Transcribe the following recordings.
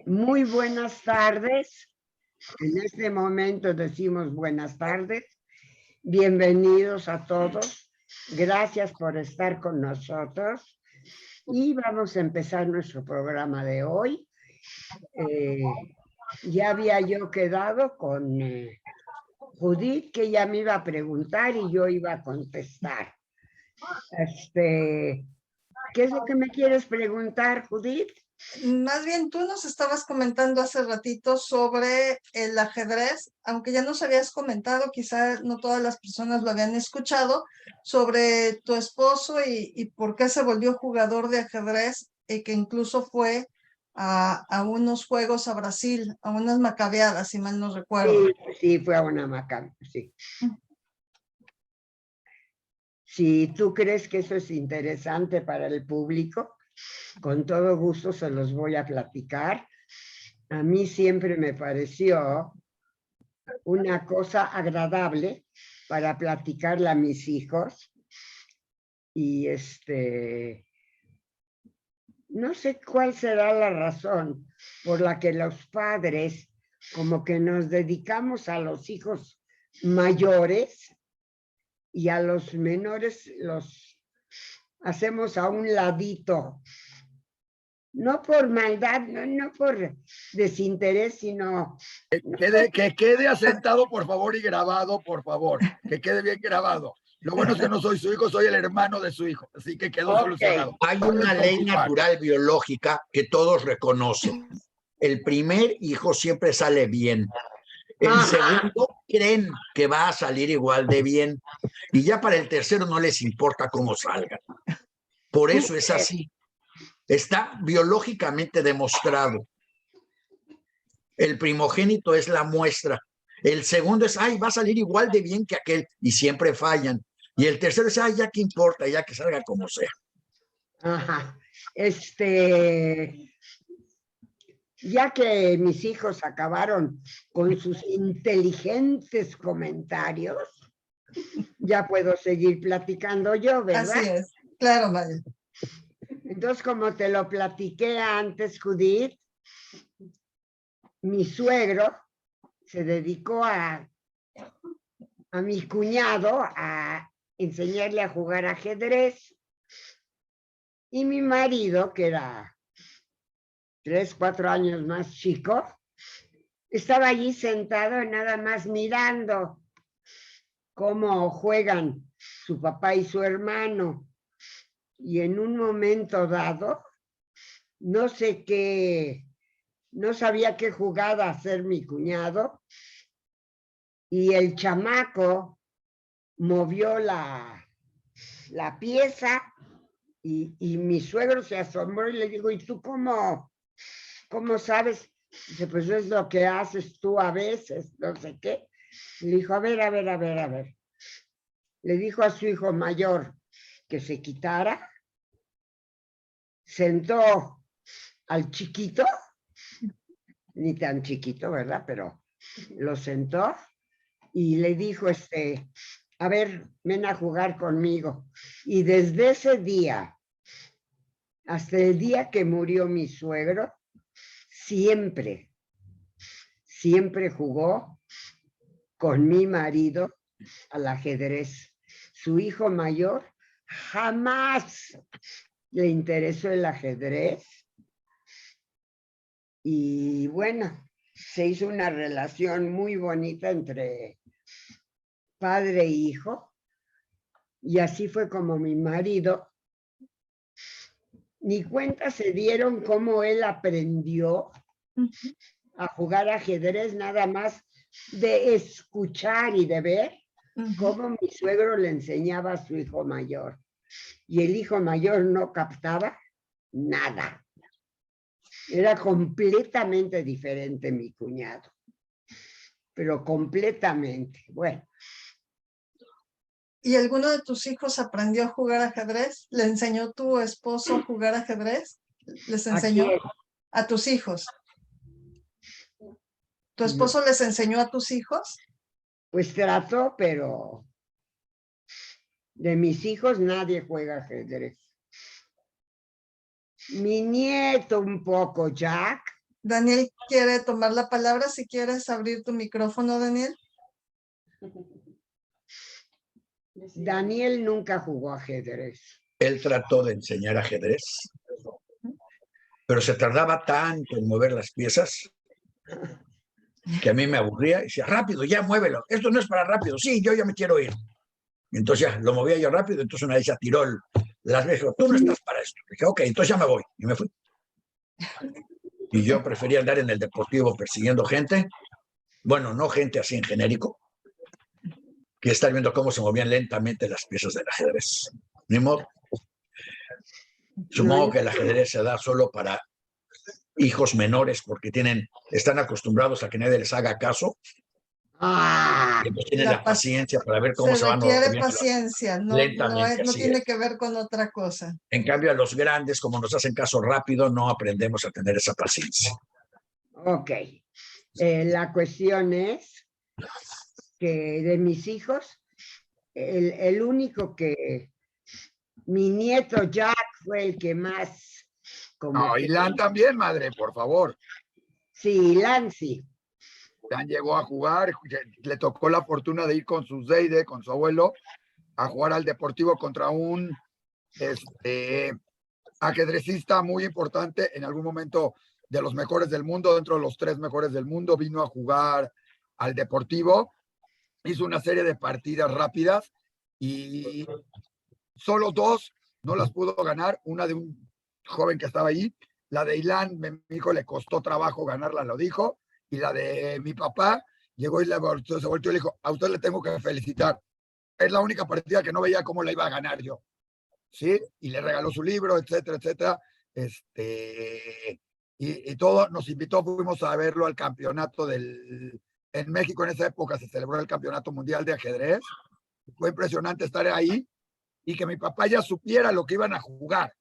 Muy buenas tardes. En este momento decimos buenas tardes. Bienvenidos a todos. Gracias por estar con nosotros. Y vamos a empezar nuestro programa de hoy. Ya había yo quedado con Judith, que ya me iba a preguntar y yo iba a contestar. ¿Qué es lo que me quieres preguntar, Judith? Más bien, tú nos estabas comentando hace ratito sobre el ajedrez, aunque ya nos habías comentado, quizá no todas las personas lo habían escuchado, sobre tu esposo y por qué se volvió jugador de ajedrez y que incluso fue a unos juegos a Brasil, a unas macabeadas, si mal no recuerdo. Sí, fue a una macabea, sí. Si tú crees que eso es interesante para el público, con todo gusto se los voy a platicar. A mí siempre me pareció una cosa agradable para platicarle a mis hijos. Y no sé cuál será la razón por la que los padres como que nos dedicamos a los hijos mayores y a los menores los hacemos a un ladito. No por maldad, no por desinterés, sino... Que quede asentado, por favor, y grabado, por favor. Que quede bien grabado. Lo bueno es que no soy su hijo, soy el hermano de su hijo. Así que quedó solucionado. Hay una ley natural biológica que todos reconocen. El primer hijo siempre sale bien. El segundo creen que va a salir igual de bien. Y ya para el tercero no les importa cómo salgan. Por eso es así. Está biológicamente demostrado. El primogénito es la muestra. El segundo es, va a salir igual de bien que aquel, y siempre fallan. Y el tercero es, ya que importa, ya que salga como sea. Ajá. Ya que mis hijos acabaron con sus inteligentes comentarios, ya puedo seguir platicando yo, ¿verdad? Así es, claro, María. Entonces, como te lo platiqué antes, Judith, mi suegro se dedicó a mi cuñado a enseñarle a jugar ajedrez. Y mi marido, que era 3, 4 años más chico, estaba allí sentado nada más mirando cómo juegan su papá y su hermano. Y en un momento dado, no sé qué, no sabía qué jugada hacer mi cuñado, y el chamaco movió la pieza y mi suegro se asombró y le digo, ¿y tú cómo sabes? Dice, pues es lo que haces tú a veces, no sé qué. Le dijo, a ver. Le dijo a su hijo mayor que se quitara, sentó al chiquito, ni tan chiquito, ¿verdad? Pero lo sentó y le dijo, a ver, ven a jugar conmigo. Y desde ese día hasta el día que murió mi suegro, siempre jugó con mi marido al ajedrez. Su hijo mayor jamás le interesó el ajedrez. Y bueno, se hizo una relación muy bonita entre padre e hijo. Y así fue como mi marido, ni cuenta se dieron cómo él aprendió a jugar ajedrez, nada más de escuchar y de ver cómo mi suegro le enseñaba a su hijo mayor. Y el hijo mayor no captaba nada. Era completamente diferente mi cuñado. Pero completamente. Bueno. ¿Y alguno de tus hijos aprendió a jugar ajedrez? ¿Le enseñó tu esposo a jugar ajedrez? ¿Les enseñó a tus hijos? ¿Tu esposo les enseñó a tus hijos? Pues trató, pero de mis hijos nadie juega ajedrez. Mi nieto un poco, Jack. Daniel quiere tomar la palabra. Si quieres abrir tu micrófono, Daniel. Daniel nunca jugó ajedrez. Él trató de enseñar ajedrez, pero se tardaba tanto en mover las piezas que a mí me aburría y decía, rápido, ya muévelo. Esto no es para rápido. Sí, yo ya me quiero ir. Y entonces ya lo movía yo rápido. Entonces una vez ya tiró las veces. Dijo, tú no estás para esto. Dije, ok, entonces ya me voy. Y me fui. Y yo prefería andar en el deportivo persiguiendo gente. Bueno, no gente así en genérico, que estar viendo cómo se movían lentamente las piezas del ajedrez. Ni modo. Supongo que el ajedrez se da solo para hijos menores porque están acostumbrados a que nadie les haga caso. Y pues tienen la paciencia para ver cómo se van moviendo. Se requiere paciencia, no tiene que ver con otra cosa. En cambio, a los grandes, como nos hacen caso rápido, no aprendemos a tener esa paciencia. Ok. La cuestión es que de mis hijos, el único que mi nieto Jack fue el que más... No, Ilan también, madre, por favor. Sí, Ilan sí. Ilan llegó a jugar, le tocó la fortuna de ir con su Zeide, con su abuelo, a jugar al Deportivo contra un ajedrecista muy importante, en algún momento de los mejores del mundo, dentro de los 3 mejores del mundo, vino a jugar al Deportivo, hizo una serie de partidas rápidas y solo 2 no las pudo ganar, una de un joven que estaba ahí, la de Ilan, mi hijo le costó trabajo ganarla, lo dijo, y la de mi papá llegó y se volteó y le dijo, a usted le tengo que felicitar, es la única partida que no veía cómo la iba a ganar yo, ¿sí? Y le regaló su libro, etcétera, etcétera, y todo, nos invitó, fuimos a verlo al campeonato en México en esa época se celebró el campeonato mundial de ajedrez, fue impresionante estar ahí, y que mi papá ya supiera lo que iban a jugar.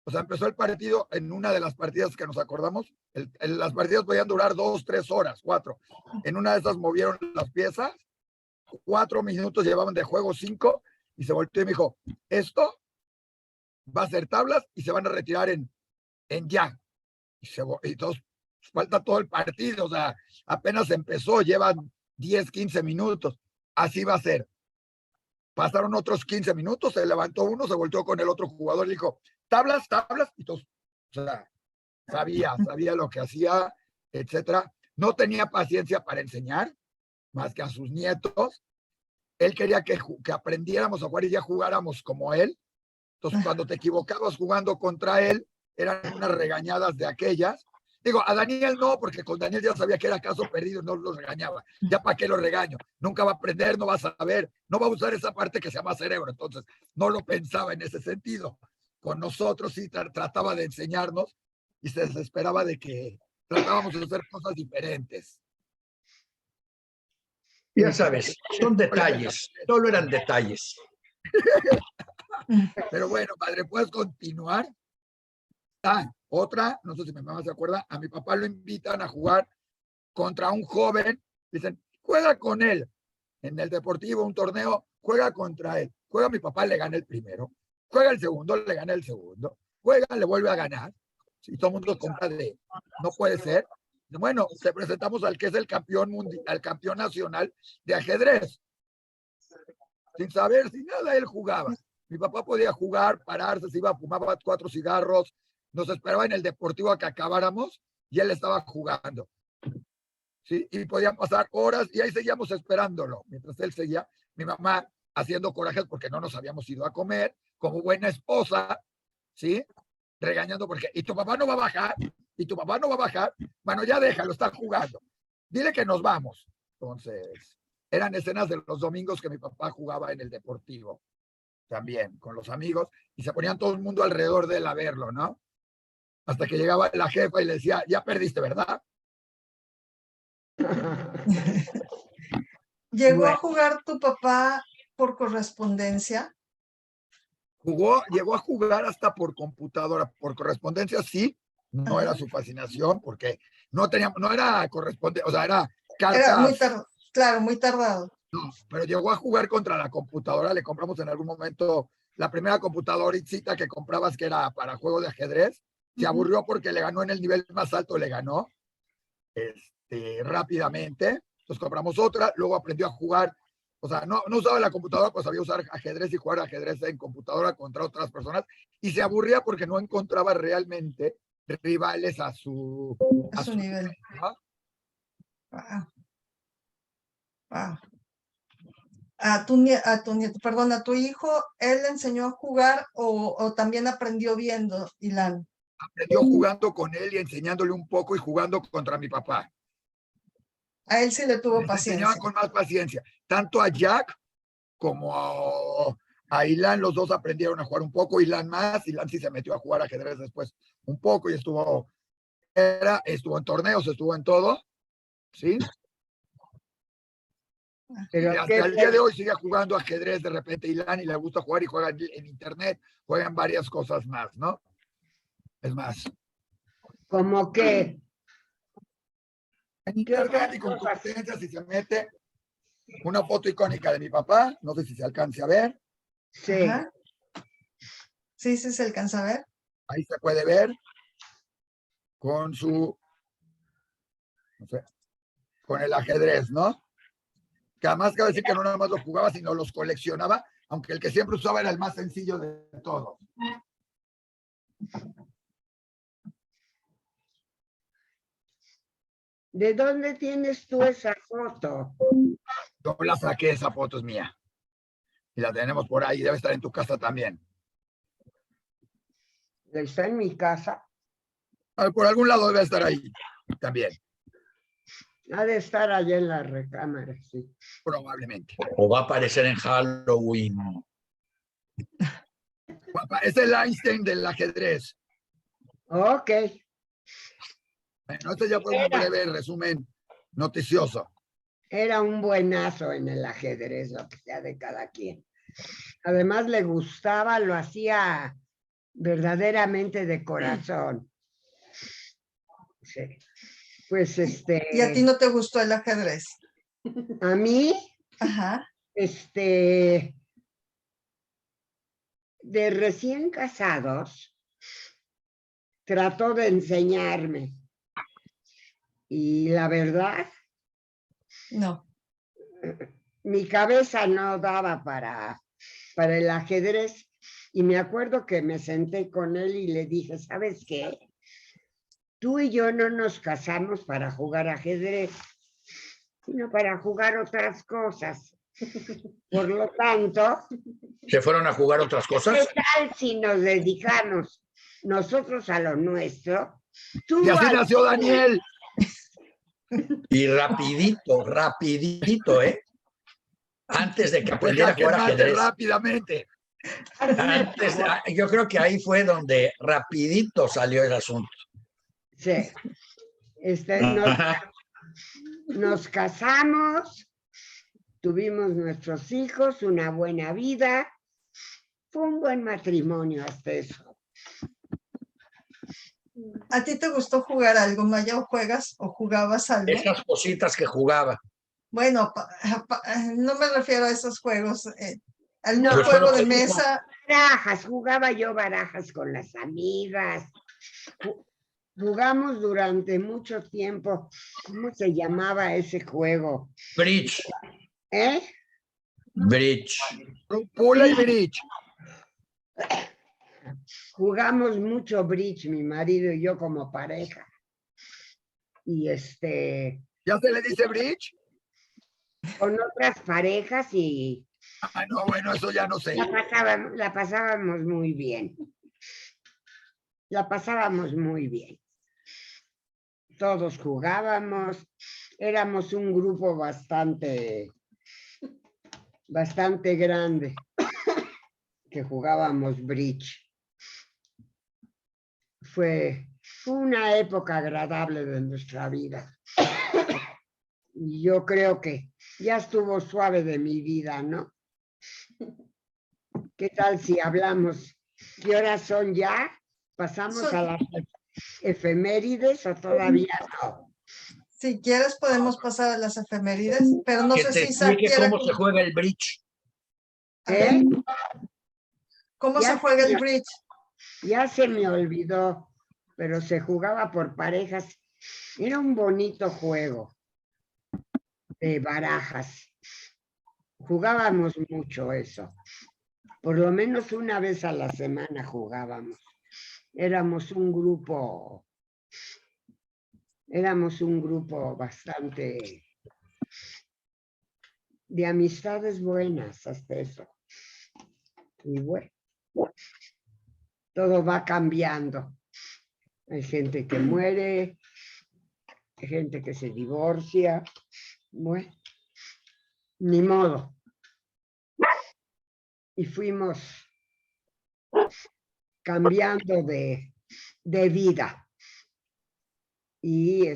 O sea, empezó el partido en una de las partidas que nos acordamos. Las partidas podían durar 2, 3 horas, 4. En una de esas movieron las piezas, 4 minutos llevaban de juego 5, y se volteó y me dijo, esto va a ser tablas y se van a retirar en ya. Y todos, falta todo el partido, o sea, apenas empezó, llevan 10, 15 minutos. Así va a ser. Pasaron otros 15 minutos, se levantó uno, se volteó con el otro jugador y dijo, tablas, y todos, o sea, sabía lo que hacía, etcétera. No tenía paciencia para enseñar, más que a sus nietos. Él quería que aprendiéramos a jugar y ya jugáramos como él. Entonces, cuando te equivocabas jugando contra él, eran unas regañadas de aquellas. Digo, a Daniel no, porque con Daniel ya sabía que era caso perdido, no lo regañaba. Ya para qué lo regaño, nunca va a aprender, no va a saber, no va a usar esa parte que se llama cerebro, entonces no lo pensaba en ese sentido. Con nosotros sí trataba de enseñarnos y se desesperaba de que tratábamos de hacer cosas diferentes. Ya sabes, son detalles, solo eran detalles. Pero bueno, padre, ¿puedes continuar? Otra, no sé si mi mamá se acuerda, a mi papá lo invitan a jugar contra un joven, dicen, juega con él en el Deportivo, un torneo, juega contra él, juega mi papá, le gana el primero, juega el segundo, le gana el segundo, juega, le vuelve a ganar, y todo el mundo compra de, no puede ser. Bueno, te presentamos al que es el campeón mundial, al campeón nacional de ajedrez, sin saber, sin nada, él jugaba. Mi papá podía jugar, pararse, se iba a fumar 4 cigarros, nos esperaba en el Deportivo a que acabáramos y él estaba jugando. ¿Sí? Y podían pasar horas y ahí seguíamos esperándolo. Mientras él seguía, mi mamá haciendo corajes porque no nos habíamos ido a comer, como buena esposa, ¿sí? Regañando porque, y tu papá no va a bajar, y tu papá no va a bajar. Bueno, ya déjalo, está jugando. Dile que nos vamos. Entonces, eran escenas de los domingos que mi papá jugaba en el Deportivo, también, con los amigos, y se ponían todo el mundo alrededor de él a verlo, ¿no? Hasta que llegaba la jefa y le decía, ya perdiste, ¿verdad? ¿Llegó a jugar tu papá por correspondencia? Llegó a jugar hasta por computadora, por correspondencia sí, no era su fascinación, porque no era correspondencia, o sea, era cartas. Era muy claro, muy tardado. No, pero llegó a jugar contra la computadora, le compramos en algún momento la primera computadorita que comprabas que era para juego de ajedrez, se aburrió porque le ganó en el nivel más alto, le ganó rápidamente. Entonces compramos otra, luego aprendió a jugar. O sea, no usaba la computadora, pues sabía usar ajedrez y jugar ajedrez en computadora contra otras personas. Y se aburría porque no encontraba realmente rivales a su nivel. ¿no? Wow. Wow. A tu nieto, perdón, a tu hijo, ¿él le enseñó a jugar o también aprendió viendo, Ilan? Aprendió jugando con él y enseñándole un poco y jugando contra mi papá. A él sí le tuvo Les paciencia. enseñaba con más paciencia. Tanto a Jack como a Ilan, los dos aprendieron a jugar un poco. Ilan más. Ilan sí se metió a jugar ajedrez después un poco y estuvo en torneos, estuvo en todo. ¿Sí? Pero y hasta el día de hoy sigue jugando ajedrez de repente Ilan y le gusta jugar y juega en internet, juegan varias cosas más, ¿no? Es más. Como que En internet y con competencias si se mete una foto icónica de mi papá, no sé si se alcance a ver. sí. Ajá. Sí, se alcanza a ver. Ahí se puede ver con su, no sé, con el ajedrez, ¿no? Que además cabe decir que no nada más lo jugaba, sino los coleccionaba, aunque el que siempre usaba era el más sencillo de todos. ¿De dónde tienes tú esa foto? Yo la saqué, esa foto es mía. Y la tenemos por ahí, debe estar en tu casa también. Está en mi casa. Por algún lado debe estar ahí también. Ha de estar allá en la recámara, sí. Probablemente. O va a aparecer en Halloween. Es el Einstein del ajedrez. Ok. Bueno, este ya fue un breve resumen noticioso. Era un buenazo en el ajedrez, lo que sea de cada quien. Además le gustaba, lo hacía verdaderamente de corazón. Sí. Pues ¿Y a ti no te gustó el ajedrez? A mí, Ajá. de recién casados, trató de enseñarme. Y la verdad, no. Mi cabeza no daba para el ajedrez. Y me acuerdo que me senté con él y le dije, ¿sabes qué? Tú y yo no nos casamos para jugar ajedrez, sino para jugar otras cosas. Por lo tanto, ¿Se fueron a jugar otras cosas? ¿qué tal si nos dedicamos nosotros a lo nuestro? Y así nació Daniel. Y rapidito, ¿eh? Antes de que aprendiera a jugar ajedrez. Rápidamente. Yo creo que ahí fue donde rapidito salió el asunto. Sí. Nos casamos, tuvimos nuestros hijos, una buena vida. Fue un buen matrimonio hasta eso. ¿A ti te gustó jugar algo, Maya, o juegas o jugabas algo? Esas cositas que jugaba. Bueno, no me refiero a esos juegos. ¿Algún No, juego de mesa? Barajas, jugaba yo barajas con las amigas. Jugamos durante mucho tiempo. ¿Cómo se llamaba ese juego? Bridge. ¿Eh? Bridge. Pula y bridge. Jugamos mucho bridge, mi marido y yo como pareja. Y ¿Ya se le dice bridge? Con otras parejas y... no, bueno, eso ya no sé. La pasábamos muy bien. La pasábamos muy bien. Todos jugábamos. Éramos un grupo bastante grande que jugábamos bridge. Fue una época agradable de nuestra vida. Y yo creo que ya estuvo suave de mi vida, ¿no? ¿Qué tal si hablamos? ¿Qué horas son ya? ¿Pasamos a las efemérides o todavía no? Si quieres podemos pasar a las efemérides, pero no sé si Isaac quiere... ¿Cómo se juega el bridge? ¿Eh? ¿Cómo Ya se juega el sé. bridge? Ya se me olvidó, pero se jugaba por parejas. Era un bonito juego de barajas. Jugábamos mucho eso. Por lo menos una vez a la semana jugábamos. Éramos un grupo bastante de amistades buenas, hasta eso. Y bueno, todo va cambiando. Hay gente que muere, hay gente que se divorcia. Bueno, ni modo. Y fuimos cambiando de vida. Y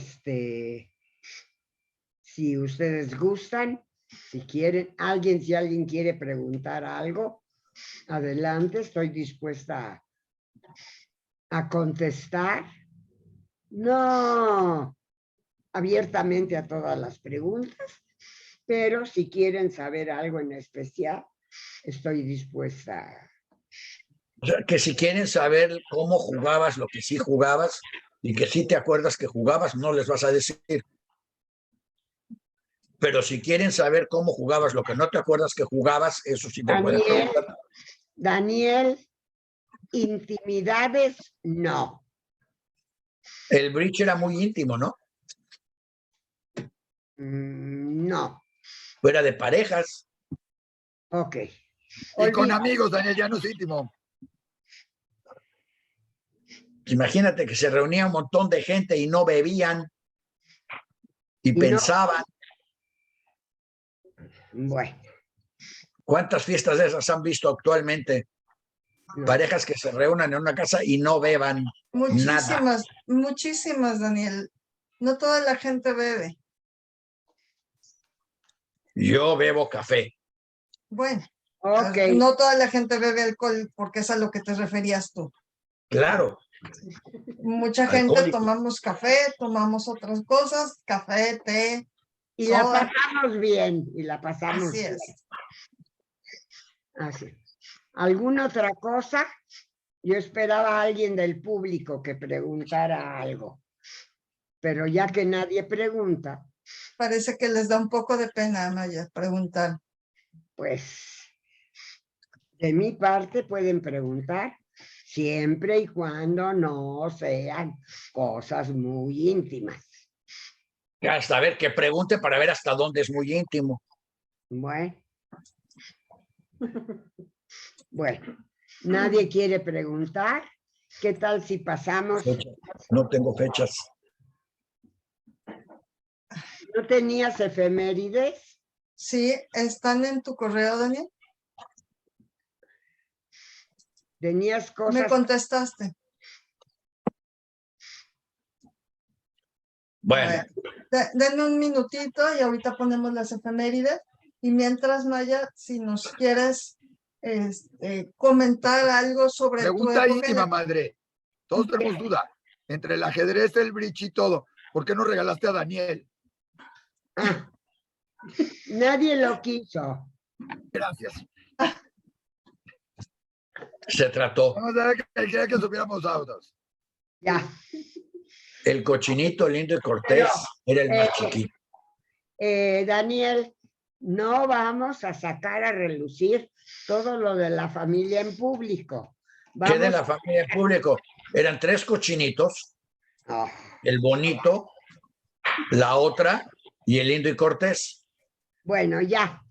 si ustedes gustan, si alguien quiere preguntar algo, adelante, estoy dispuesta a contestar. No abiertamente a todas las preguntas, pero si quieren saber algo en especial, estoy dispuesta. O sea, que si quieren saber cómo jugabas, lo que sí jugabas, y que sí te acuerdas que jugabas, no les vas a decir. Pero si quieren saber cómo jugabas, lo que no te acuerdas que jugabas, eso sí te pueden preguntar. Daniel, intimidades, no. El bridge era muy íntimo, ¿no? No. Fuera de parejas. Ok. Y con amigos, Daniel, ya no es íntimo. Imagínate que se reunía un montón de gente y no bebían y pensaban. No. Bueno. ¿Cuántas fiestas de esas han visto actualmente? No. Parejas que se reúnan en una casa y no beban Muchísimas, nada. Muchísimas, Daniel. No toda la gente bebe. Yo bebo café. Bueno, okay. No toda la gente bebe alcohol porque es a lo que te referías tú. Claro. Mucha gente tomamos café, tomamos otras cosas, café, té. Y soda. La pasamos bien, y la pasamos Así bien. Es. Así. ¿Alguna otra cosa? Yo esperaba a alguien del público que preguntara algo, pero ya que nadie pregunta. Parece que les da un poco de pena, Maya, preguntar. Pues, de mi parte pueden preguntar, siempre y cuando no sean cosas muy íntimas. Hasta ver que pregunte para ver hasta dónde es muy íntimo. Bueno. Bueno, nadie quiere preguntar. ¿Qué tal si pasamos? No tengo fechas. ¿No tenías efemérides? Sí, ¿están en tu correo, Daniel? ¿Tenías cosas? Me contestaste. Bueno. Denme un minutito y ahorita ponemos las efemérides. Y mientras, Maya, si nos quieres comentar algo sobre Pregunta tu época. íntima, madre. Todos tenemos duda. Entre el ajedrez, el bridge y todo. ¿Por qué no regalaste a Daniel? Ah, nadie lo quiso. Gracias. Se trató. Vamos a ver que quería que supiéramos autos. Ya. El cochinito lindo y cortés era el más chiquito. Daniel, no vamos a sacar a relucir todo lo de la familia en público. ¿Qué de la familia en público? Eran 3 cochinitos. Oh. El bonito, la otra y el lindo y cortés. Bueno, ya.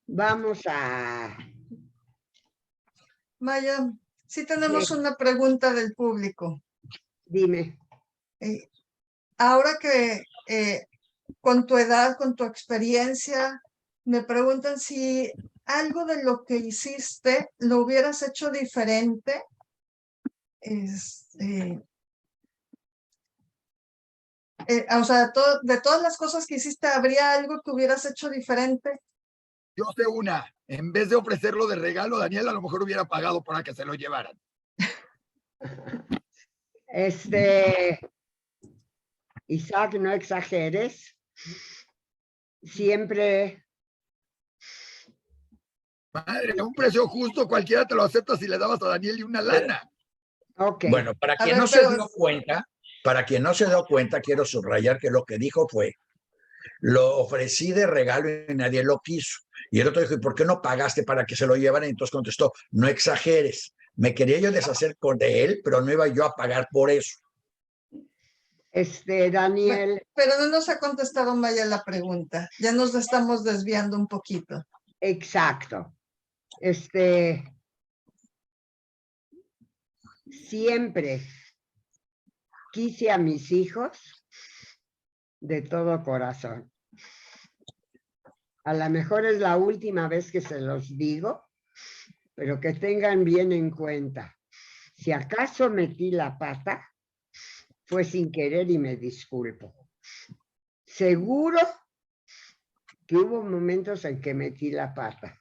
Vamos a... Maya, sí tenemos una pregunta del público. Dime. Ahora que con tu edad, con tu experiencia, me preguntan si algo de lo que hiciste lo hubieras hecho diferente. O sea, de todas las cosas que hiciste, ¿habría algo que hubieras hecho diferente? Yo sé una. En vez de ofrecerlo de regalo, Daniel a lo mejor hubiera pagado para que se lo llevaran. Isaac, no exageres. Siempre Madre, a un precio justo, cualquiera te lo acepta si le dabas a Daniel y una lana. Ok. Bueno, para A quien ver, no se pero dio cuenta, para quien no se dio cuenta, quiero subrayar que lo que dijo fue, lo ofrecí de regalo y nadie lo quiso. Y el otro dijo, ¿y por qué no pagaste para que se lo llevaran? Y entonces contestó, no exageres. Me quería yo deshacer de él, pero no iba yo a pagar por eso. Daniel, pero no nos ha contestado Maya la pregunta. Ya nos estamos desviando un poquito. exacto. Siempre quise a mis hijos de todo corazón. A lo mejor es la última vez que se los digo, pero que tengan bien en cuenta. Si acaso metí la pata, fue sin querer y me disculpo. Seguro que hubo momentos en que metí la pata.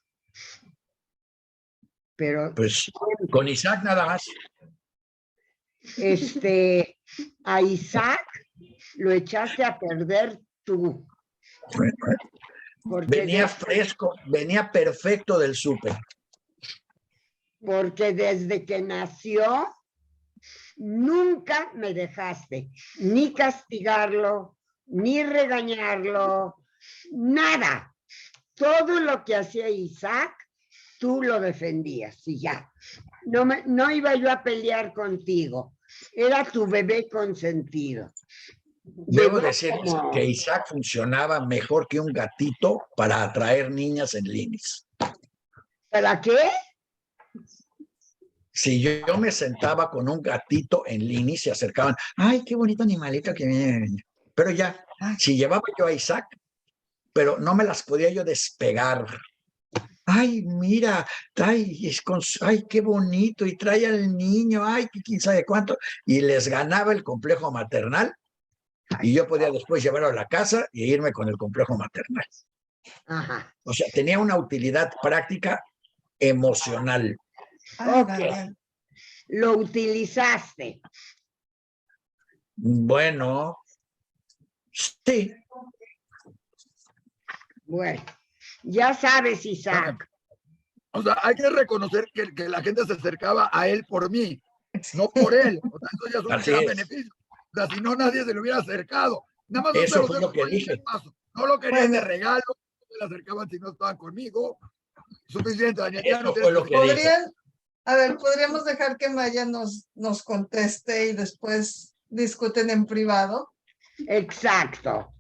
Pero Pues con Isaac nada más. a Isaac lo echaste a perder tú. Porque Venía fresco, venía perfecto del súper. Porque desde que nació, nunca me dejaste ni castigarlo, ni regañarlo, nada. Todo lo que hacía Isaac, tú lo defendías y ya. No iba yo a pelear contigo. Era tu bebé consentido. Debo decirles que Isaac funcionaba mejor que un gatito para atraer niñas en líneas. ¿Para qué? Si yo me sentaba con un gatito en línea y se acercaban, ay, qué bonito animalito que viene. Pero ya, si llevaba yo a Isaac, pero no me las podía yo despegar. Ay, mira, ay, qué bonito, y trae al niño, ay, quién sabe cuánto, y les ganaba el complejo maternal, y yo podía después llevarlo a la casa e irme con el complejo maternal. Ajá. O sea, tenía una utilidad práctica emocional. Ay, Ok. Daniel. Lo utilizaste. Bueno, sí. Bueno, ya sabes, Isaac. O sea, hay que reconocer que la gente se acercaba a él por mí, no por él. O sea, eso ya es un Así gran es. beneficio. O sea, si no, nadie se le hubiera acercado. Nada más Eso los fue lo que dije. paso. No lo querían de Bueno. regalo, no se le acercaban si no estaban conmigo. Suficiente, Daniel. Ya no Eso fue lo que dije. Podríamos dejar que Maya nos conteste y después discuten en privado. Exacto.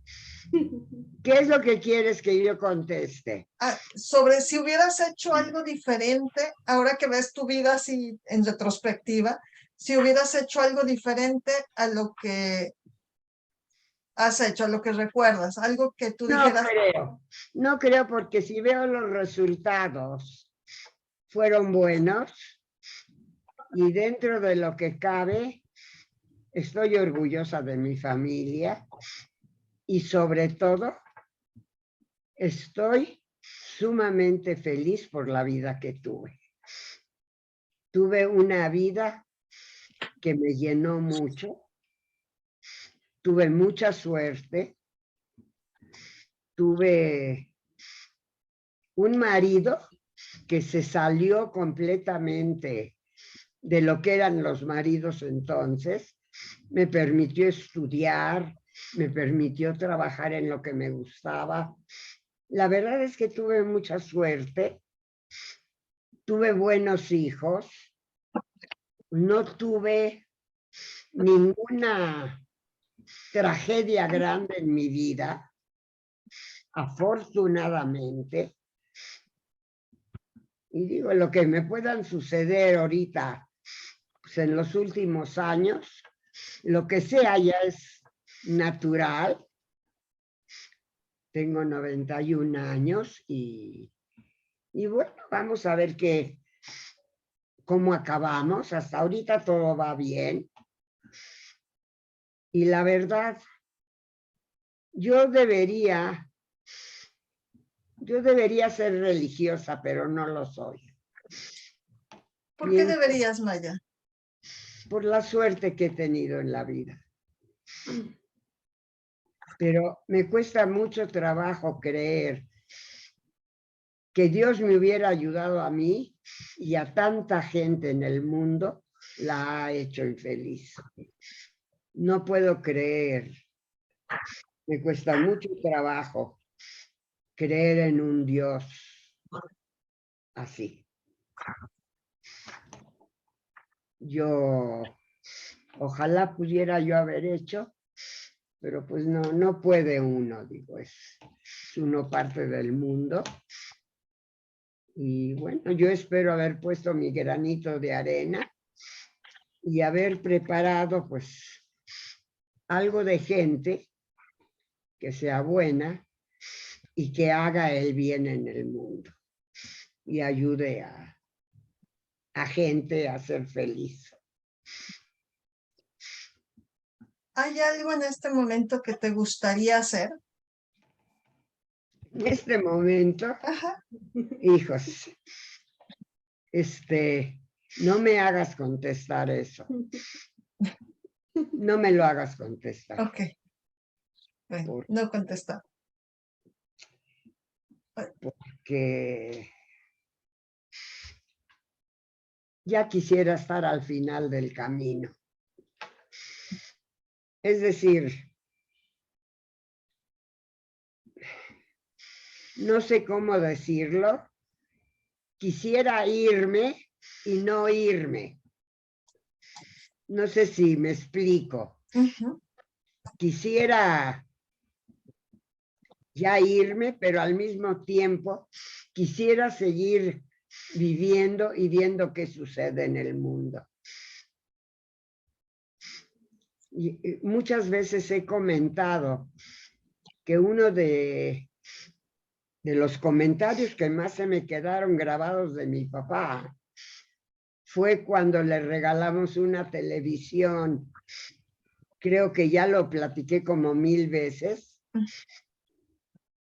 ¿Qué es lo que quieres que yo conteste? Sobre si hubieras hecho algo diferente, ahora que ves tu vida así en retrospectiva, si hubieras hecho algo diferente a lo que has hecho, a lo que recuerdas, algo que tú dijeras. No creo porque si veo los resultados fueron buenos y dentro de lo que cabe estoy orgullosa de mi familia y sobre todo estoy sumamente feliz por la vida que tuve. Tuve una vida que me llenó mucho, tuve mucha suerte, tuve un marido que se salió completamente de lo que eran los maridos entonces, me permitió estudiar, me permitió trabajar en lo que me gustaba. La verdad es que tuve mucha suerte, tuve buenos hijos, no tuve ninguna tragedia grande en mi vida, afortunadamente. Y digo, lo que me puedan suceder ahorita, pues en los últimos años, lo que sea ya es natural. Tengo 91 años y bueno, vamos a ver cómo acabamos. Hasta ahorita todo va bien. Y la verdad, yo debería ser religiosa, pero no lo soy. ¿Por qué deberías, Maya? Por la suerte que he tenido en la vida. Pero me cuesta mucho trabajo creer que Dios me hubiera ayudado a mí y a tanta gente en el mundo, la ha hecho infeliz. No puedo creer. Me cuesta mucho trabajo creer en un Dios así. Ojalá pudiera yo haber hecho, pero pues no puede uno, digo, es uno parte del mundo. Y bueno, yo espero haber puesto mi granito de arena y haber preparado pues algo de gente que sea buena y que haga el bien en el mundo y ayude a gente a ser feliz. ¿Hay algo en este momento que te gustaría hacer? En este momento, Ajá. hijos, no me hagas contestar eso. No me lo hagas contestar. Ok. Bueno, no contestar. Porque ya quisiera estar al final del camino. Es decir, no sé cómo decirlo. Quisiera irme y no irme. No sé si me explico. Uh-huh. Quisiera ya irme, pero al mismo tiempo quisiera seguir viviendo y viendo qué sucede en el mundo. Y muchas veces he comentado que uno de los comentarios que más se me quedaron grabados de mi papá fue cuando le regalamos una televisión. Creo que ya lo platiqué como 1000 veces,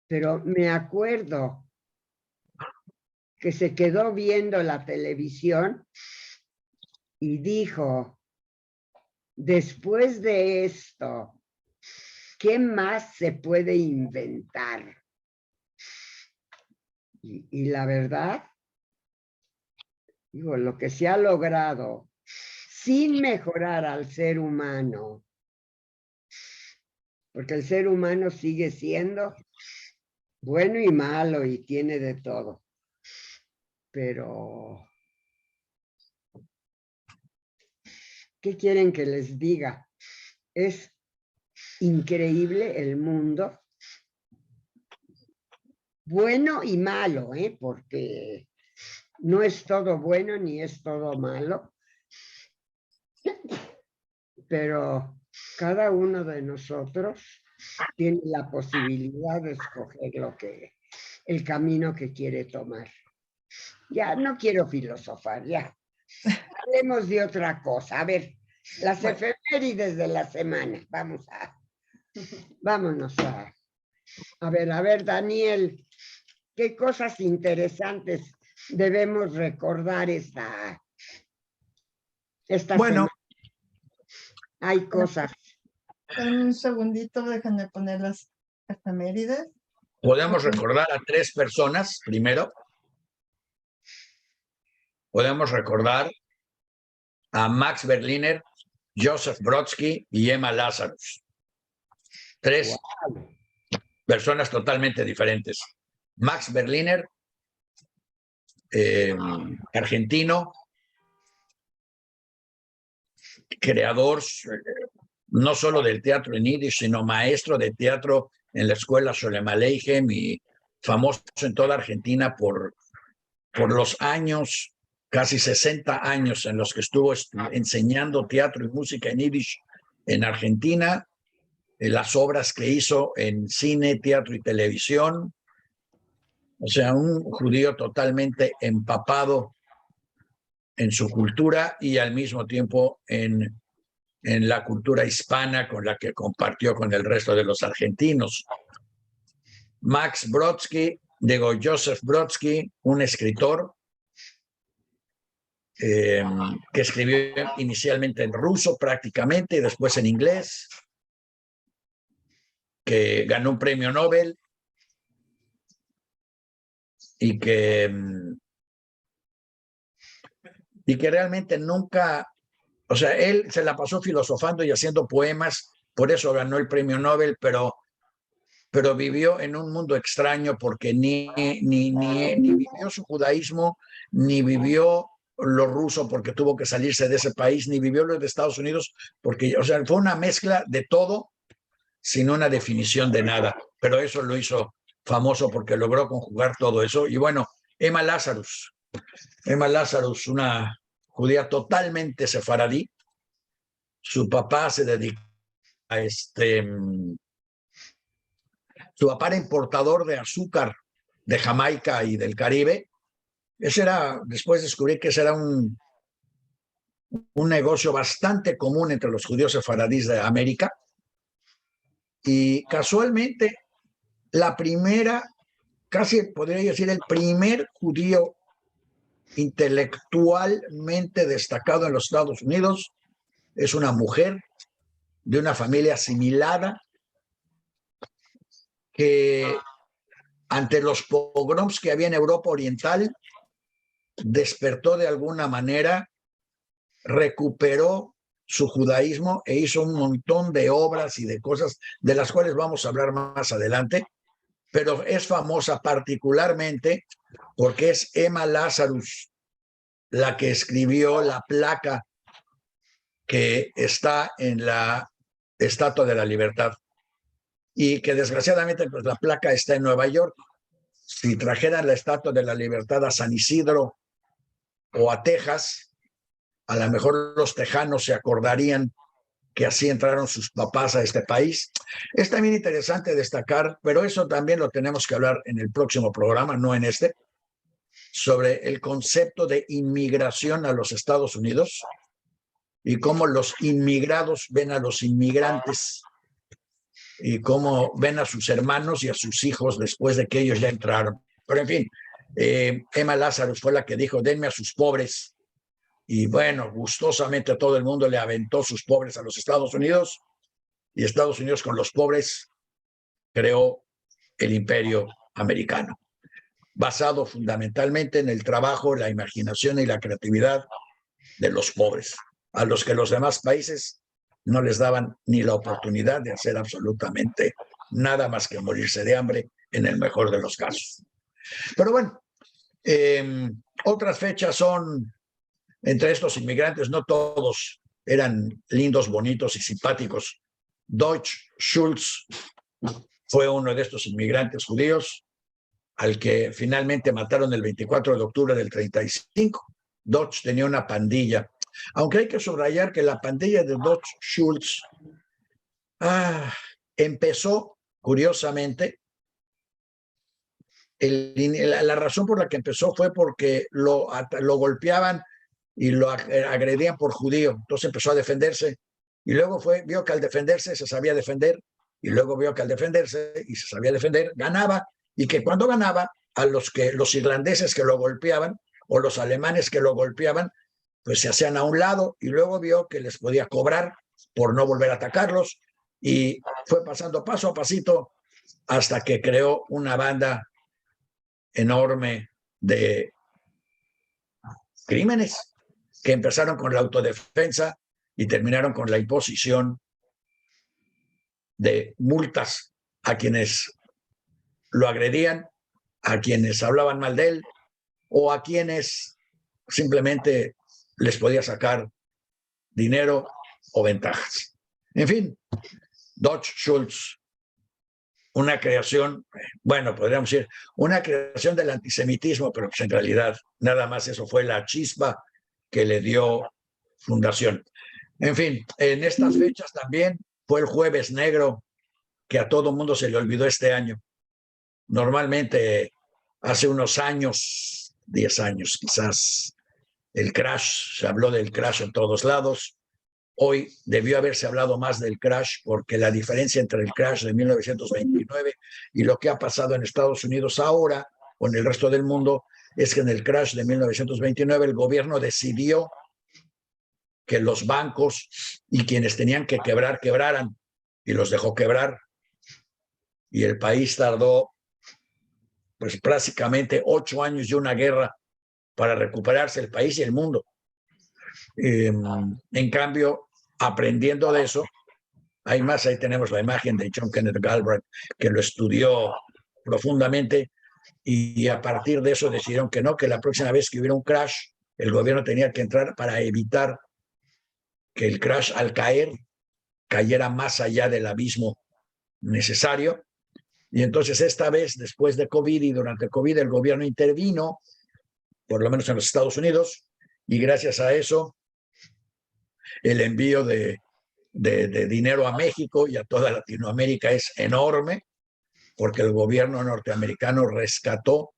pero me acuerdo que se quedó viendo la televisión y dijo, después de esto, ¿qué más se puede inventar? Y la verdad, digo, lo que se ha logrado sin mejorar al ser humano, porque el ser humano sigue siendo bueno y malo y tiene de todo, pero ¿qué quieren que les diga? Es increíble el mundo, bueno y malo, porque no es todo bueno ni es todo malo, pero cada uno de nosotros tiene la posibilidad de escoger el camino que quiere tomar. Ya, no quiero filosofar, ya. Hablemos de otra cosa. A ver, las efemérides de la semana. Vámonos a ver, Daniel, ¿qué cosas interesantes debemos recordar esta Bueno, semana? Hay cosas. Un segundito, déjenme poner las efemérides. podemos recordar a 3 personas primero. Podemos recordar a Max Berliner, Joseph Brodsky y Emma Lazarus. 3 personas totalmente diferentes. Max Berliner, argentino, creador no solo del teatro en yiddish, sino maestro de teatro en la escuela Sholem Aleichem y famoso en toda Argentina por los años, casi 60 años en los que estuvo enseñando teatro y música en yiddish en Argentina, las obras que hizo en cine, teatro y televisión. O sea, un judío totalmente empapado en su cultura y al mismo tiempo en la cultura hispana con la que compartió con el resto de los argentinos. Max Brodsky, Joseph Brodsky, un escritor que escribió inicialmente en ruso prácticamente y después en inglés, que ganó un premio Nobel. y que realmente nunca, o sea, él se la pasó filosofando y haciendo poemas, por eso ganó el premio Nobel, pero vivió en un mundo extraño porque ni vivió su judaísmo, ni vivió lo ruso porque tuvo que salirse de ese país, ni vivió lo de Estados Unidos porque, o sea, fue una mezcla de todo sin una definición de nada, pero eso lo hizo famoso porque logró conjugar todo eso. Y bueno, Emma Lazarus, una judía totalmente sefaradí, su papá se dedica a su papá era importador de azúcar de Jamaica y del Caribe. Ese era, después descubrí que ese era un negocio bastante común entre los judíos sefaradíes de América. Y casualmente, la primera, casi podría decir el primer judío intelectualmente destacado en los Estados Unidos, es una mujer de una familia asimilada que ante los pogroms que había en Europa Oriental, despertó de alguna manera, recuperó su judaísmo e hizo un montón de obras y de cosas de las cuales vamos a hablar más adelante, pero es famosa particularmente porque es Emma Lazarus la que escribió la placa que está en la Estatua de la Libertad y que desgraciadamente pues la placa está en Nueva York. Si trajeran la Estatua de la Libertad a San Isidro o a Texas, a lo mejor los tejanos se acordarían que así entraron sus papás a este país. Es también interesante destacar, pero eso también lo tenemos que hablar en el próximo programa, no en este, sobre el concepto de inmigración a los Estados Unidos y cómo los inmigrados ven a los inmigrantes y cómo ven a sus hermanos y a sus hijos después de que ellos ya entraron. Pero en fin, Emma Lazarus fue la que dijo, denme a sus pobres. Y bueno, gustosamente a todo el mundo le aventó sus pobres a los Estados Unidos y Estados Unidos con los pobres creó el imperio americano, basado fundamentalmente en el trabajo, la imaginación y la creatividad de los pobres, a los que los demás países no les daban ni la oportunidad de hacer absolutamente nada más que morirse de hambre en el mejor de los casos. Pero bueno, otras fechas son, entre estos inmigrantes, no todos eran lindos, bonitos y simpáticos. Deutsch Schultz fue uno de estos inmigrantes judíos al que finalmente mataron el 24 de octubre del 35. Deutsch tenía una pandilla, aunque hay que subrayar que la pandilla de Deutsch Schultz empezó, curiosamente, la razón por la que empezó fue porque lo golpeaban y lo agredían por judío. Entonces empezó a defenderse y luego vio que al defenderse se sabía defender y luego vio que al defenderse y se sabía defender, ganaba, y que cuando ganaba a los irlandeses que lo golpeaban o los alemanes que lo golpeaban, pues se hacían a un lado, y luego vio que les podía cobrar por no volver a atacarlos y fue pasando paso a pasito hasta que creó una banda enorme de crímenes que empezaron con la autodefensa y terminaron con la imposición de multas a quienes lo agredían, a quienes hablaban mal de él o a quienes simplemente les podía sacar dinero o ventajas. En fin, Deutsch Schultz, una creación, bueno, podríamos decir, una creación del antisemitismo, pero pues en realidad nada más eso fue la chispa que le dio fundación. En fin, en estas fechas también fue el Jueves Negro, que a todo mundo se le olvidó este año. Normalmente, hace unos años, 10 años quizás, el crash, se habló del crash en todos lados. Hoy debió haberse hablado más del crash porque la diferencia entre el crash de 1929 y lo que ha pasado en Estados Unidos ahora o en el resto del mundo es que en el crash de 1929 el gobierno decidió que los bancos y quienes tenían que quebrar, quebraran, y los dejó quebrar. Y el país tardó pues prácticamente 8 años de una guerra para recuperarse el país y el mundo. En cambio, aprendiendo de eso, hay más, ahí tenemos la imagen de John Kenneth Galbraith, que lo estudió profundamente y a partir de eso decidieron que no, que la próxima vez que hubiera un crash, el gobierno tenía que entrar para evitar que el crash al caer cayera más allá del abismo necesario. Y entonces esta vez, después de COVID y durante COVID, el gobierno intervino, por lo menos en los Estados Unidos, y gracias a eso, el envío de dinero a México y a toda Latinoamérica es enorme, porque el gobierno norteamericano rescató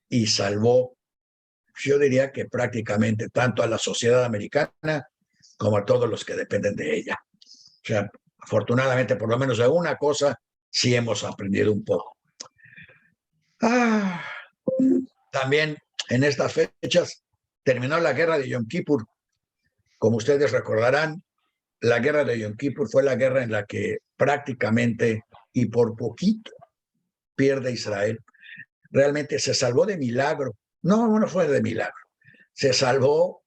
y salvó, yo diría que prácticamente tanto a la sociedad americana como a todos los que dependen de ella. O sea, afortunadamente, por lo menos de una cosa, sí hemos aprendido un poco. También en estas fechas terminó la guerra de Yom Kippur. Como ustedes recordarán, la guerra de Yom Kippur fue la guerra en la que prácticamente y por poquito pierde Israel. Realmente se salvó de milagro. No fue de milagro. Se salvó,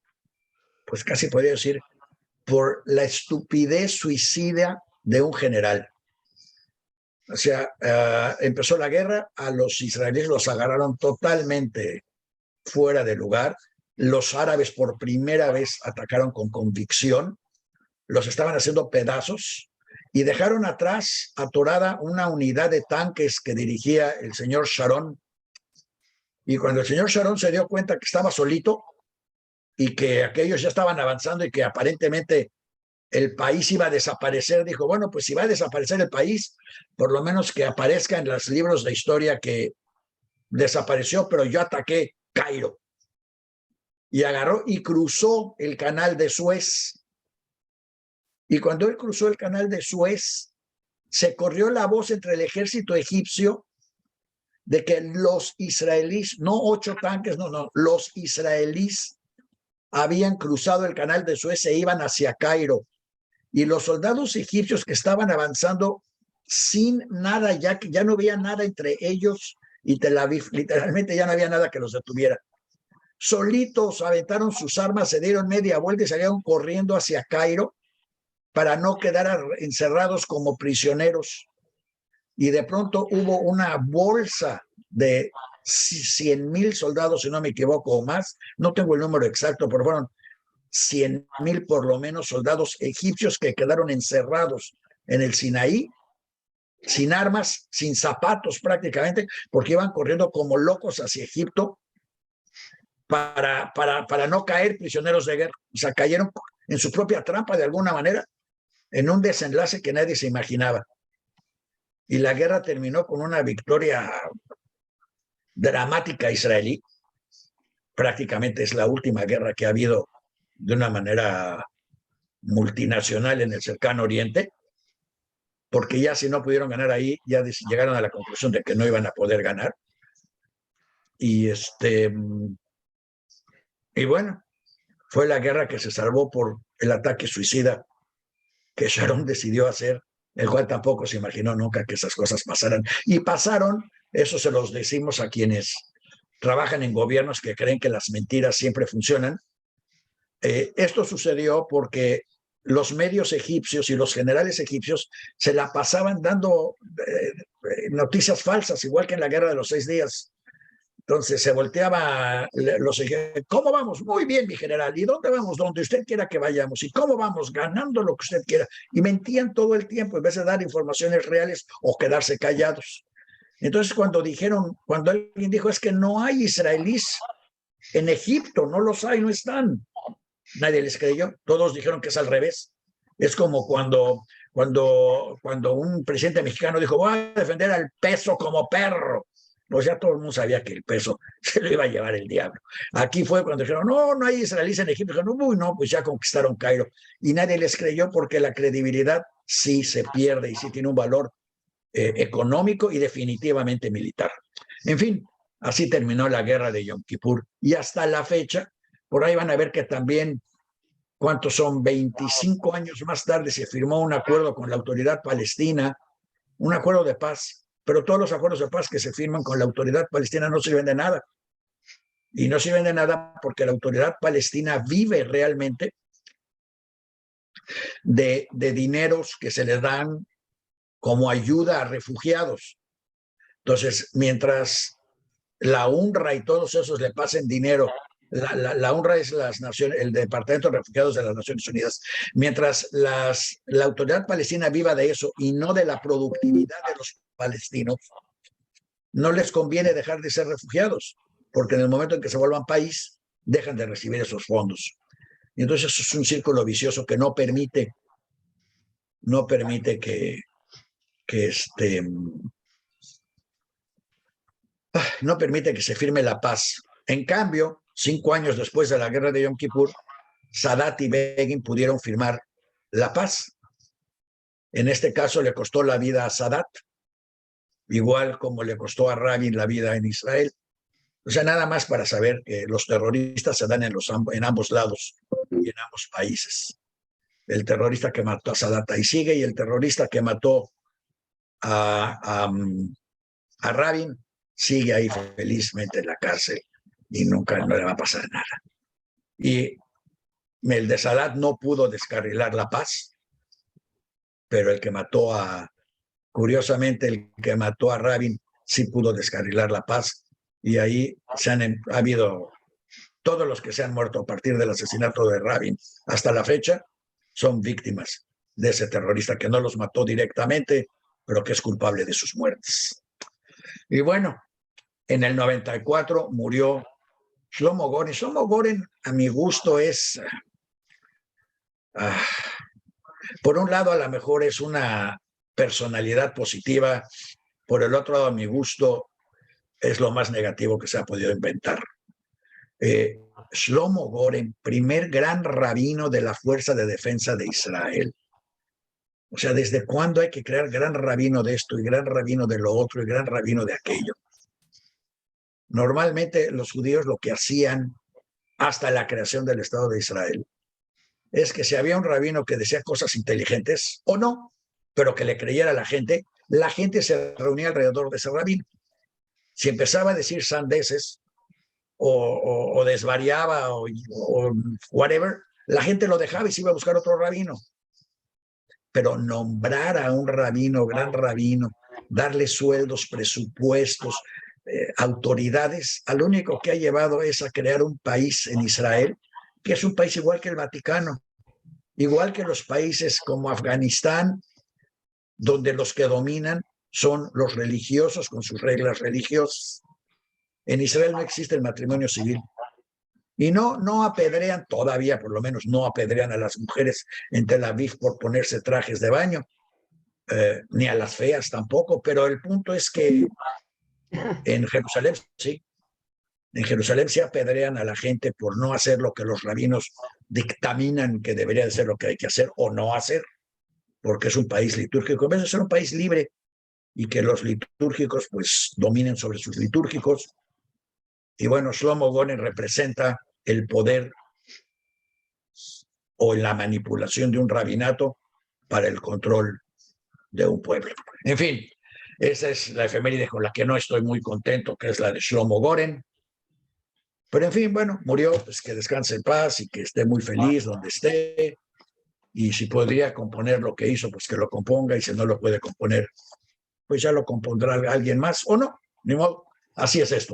pues casi podría decir, por la estupidez suicida de un general. O sea, empezó la guerra, a los israelíes los agarraron totalmente fuera de lugar. Los árabes por primera vez atacaron con convicción, los estaban haciendo pedazos y dejaron atrás atorada una unidad de tanques que dirigía el señor Sharon. Y cuando el señor Sharon se dio cuenta que estaba solito y que aquellos ya estaban avanzando y que aparentemente el país iba a desaparecer, dijo, bueno, pues si va a desaparecer el país, por lo menos que aparezca en los libros de historia que desapareció, pero yo ataqué Cairo. Y agarró y cruzó el canal de Suez. Y cuando él cruzó el canal de Suez, se corrió la voz entre el ejército egipcio de que los israelíes, no 8 tanques, no, los israelíes habían cruzado el canal de Suez e iban hacia Cairo. Y los soldados egipcios que estaban avanzando sin nada, ya que ya no había nada entre ellos y Tel Aviv, literalmente ya no había nada que los detuviera. Solitos aventaron sus armas, se dieron media vuelta y salieron corriendo hacia Cairo para no quedar encerrados como prisioneros. Y de pronto hubo una bolsa de 100,000 soldados, si no me equivoco, o más. No tengo el número exacto, pero fueron 100,000 por lo menos soldados egipcios que quedaron encerrados en el Sinaí, sin armas, sin zapatos prácticamente, porque iban corriendo como locos hacia Egipto para no caer prisioneros de guerra. O sea, cayeron en su propia trampa de alguna manera, en un desenlace que nadie se imaginaba. Y la guerra terminó con una victoria dramática israelí. Prácticamente es la última guerra que ha habido de una manera multinacional en el cercano oriente, porque ya si no pudieron ganar ahí, ya llegaron a la conclusión de que no iban a poder ganar. Y bueno, fue la guerra que se salvó por el ataque suicida que Sharon decidió hacer, el cual tampoco se imaginó nunca que esas cosas pasaran. Y pasaron, eso se los decimos a quienes trabajan en gobiernos que creen que las mentiras siempre funcionan. Esto sucedió porque los medios egipcios y los generales egipcios se la pasaban dando noticias falsas, igual que en la Guerra de los 6 días. Entonces se volteaba ¿cómo vamos? Muy bien, mi general. ¿Y dónde vamos? Donde usted quiera que vayamos. ¿Y cómo vamos? Ganando lo que usted quiera. Y mentían todo el tiempo en vez de dar informaciones reales o quedarse callados. Entonces cuando alguien dijo es que no hay israelíes en Egipto, no los hay, no están. Nadie les creyó. Todos dijeron que es al revés. Es como cuando un presidente mexicano dijo voy a defender al peso como perro. Pues ya todo el mundo sabía que el peso se lo iba a llevar el diablo. Aquí fue cuando dijeron, no hay israelíes en Egipto. Dijeron, pues ya conquistaron Cairo. Y nadie les creyó porque la credibilidad sí se pierde y sí tiene un valor económico y definitivamente militar. En fin, así terminó la guerra de Yom Kippur. Y hasta la fecha, por ahí van a ver que también, ¿cuántos son? 25 años más tarde se firmó un acuerdo con la autoridad palestina, un acuerdo de paz, pero todos los acuerdos de paz que se firman con la autoridad palestina no sirven de nada. Y no sirven de nada porque la autoridad palestina vive realmente de dineros que se le dan como ayuda a refugiados. Entonces, mientras la UNRWA y todos esos le pasen dinero, la UNRWA es el Departamento de Refugiados de las Naciones Unidas, mientras la autoridad palestina viva de eso y no de la productividad de los palestinos, no les conviene dejar de ser refugiados, porque en el momento en que se vuelvan país, dejan de recibir esos fondos. Y entonces eso es un círculo vicioso que no permite que no permite que se firme la paz. En cambio, 5 años después de la guerra de Yom Kippur, Sadat y Begin pudieron firmar la paz. En este caso le costó la vida a Sadat, igual como le costó a Rabin la vida en Israel. O sea, nada más para saber que los terroristas se dan en ambos lados y en ambos países. El terrorista que mató a Sadat ahí sigue, y el terrorista que mató a Rabin sigue ahí felizmente en la cárcel y nunca no le va a pasar nada. Y el de Sadat no pudo descarrilar la paz, pero curiosamente, el que mató a Rabin sí pudo descarrilar la paz, y ahí ha habido todos los que se han muerto a partir del asesinato de Rabin hasta la fecha son víctimas de ese terrorista que no los mató directamente, pero que es culpable de sus muertes. Y bueno, en el 94 murió Shlomo Goren. Shlomo Goren, a mi gusto, es... por un lado, a lo mejor es una personalidad positiva, por el otro lado, a mi gusto, es lo más negativo que se ha podido inventar. Shlomo Goren, primer gran rabino de la Fuerza de Defensa de Israel. O sea, ¿desde cuándo hay que crear gran rabino de esto y gran rabino de lo otro y gran rabino de aquello? Normalmente los judíos lo que hacían hasta la creación del Estado de Israel es que si había un rabino que decía cosas inteligentes o no, pero que le creyera a la gente se reunía alrededor de ese rabino. Si empezaba a decir sandeces o desvariaba o whatever, la gente lo dejaba y se iba a buscar otro rabino. Pero nombrar a un rabino, gran rabino, darle sueldos, presupuestos, autoridades, al único que ha llevado es a crear un país en Israel, que es un país igual que el Vaticano, igual que los países como Afganistán, donde los que dominan son los religiosos con sus reglas religiosas. En Israel no existe el matrimonio civil. Y no apedrean, todavía por lo menos no apedrean a las mujeres en Tel Aviv por ponerse trajes de baño, ni a las feas tampoco, pero el punto es que en Jerusalén sí. En Jerusalén se apedrean a la gente por no hacer lo que los rabinos dictaminan que debería de ser lo que hay que hacer o no hacer, porque es un país litúrgico. En vez de ser un país libre y que los litúrgicos pues dominen sobre sus litúrgicos. Y bueno, Shlomo Goren representa el poder o la manipulación de un rabinato para el control de un pueblo. En fin, esa es la efeméride con la que no estoy muy contento, que es la de Shlomo Goren. Pero en fin, bueno, murió, pues que descanse en paz y que esté muy feliz donde esté. Y si podría componer lo que hizo, pues que lo componga, y si no lo puede componer, pues ya lo compondrá alguien más o no, ni modo. Así es esto.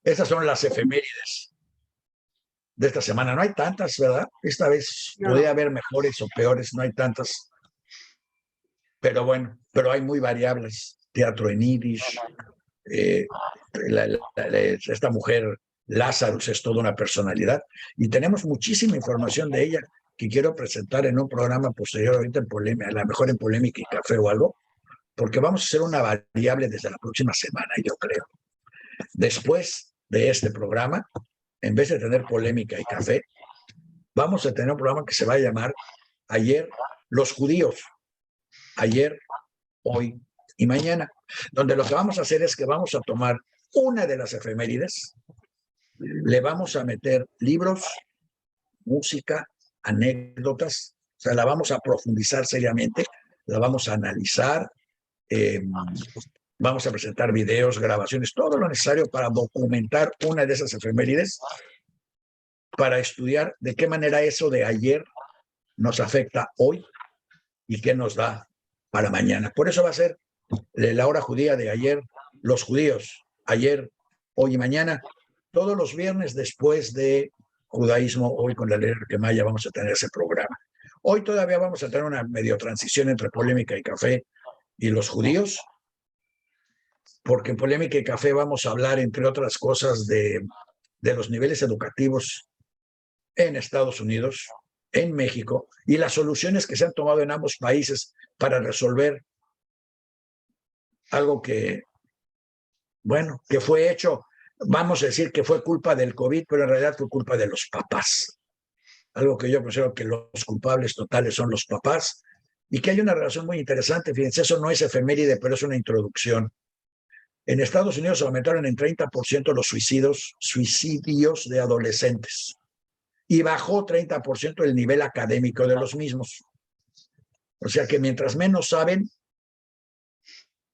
Estas son las efemérides de esta semana. No hay tantas, ¿verdad? Esta vez podría haber mejores o peores, no hay tantas. Pero bueno, pero hay muy variables. Teatro en Yiddish. Esta mujer, Lazarus, es toda una personalidad. Y tenemos muchísima información de ella que quiero presentar en un programa posterior, ahorita en Polémica, a lo mejor en Polémica y Café o algo, porque vamos a hacer una variable desde la próxima semana, yo creo. Después de este programa, en vez de tener Polémica y Café, vamos a tener un programa que se va a llamar Ayer los Judíos. Ayer, hoy y mañana, donde lo que vamos a hacer es que vamos a tomar una de las efemérides, le vamos a meter libros, música, anécdotas, o sea, la vamos a profundizar seriamente, la vamos a analizar, Vamos a presentar videos, grabaciones, todo lo necesario para documentar una de esas efemérides, para estudiar de qué manera eso de ayer nos afecta hoy y qué nos da para mañana. Por eso va a ser la hora judía de ayer, los judíos, ayer, hoy y mañana, todos los viernes después de Judaísmo, hoy con la ley que Maya vamos a tener ese programa. Hoy todavía vamos a tener una medio transición entre Polémica y Café y los judíos, porque en Polémica y Café vamos a hablar, entre otras cosas, de los niveles educativos en Estados Unidos, en México, y las soluciones que se han tomado en ambos países para resolver algo que, bueno, que fue hecho, vamos a decir que fue culpa del COVID, pero en realidad fue culpa de los papás. Algo que yo considero que los culpables totales son los papás, y que hay una relación muy interesante. Fíjense, eso no es efeméride, pero es una introducción. En Estados Unidos aumentaron en 30% los suicidios de adolescentes, y bajó 30% el nivel académico de los mismos. O sea que mientras menos saben,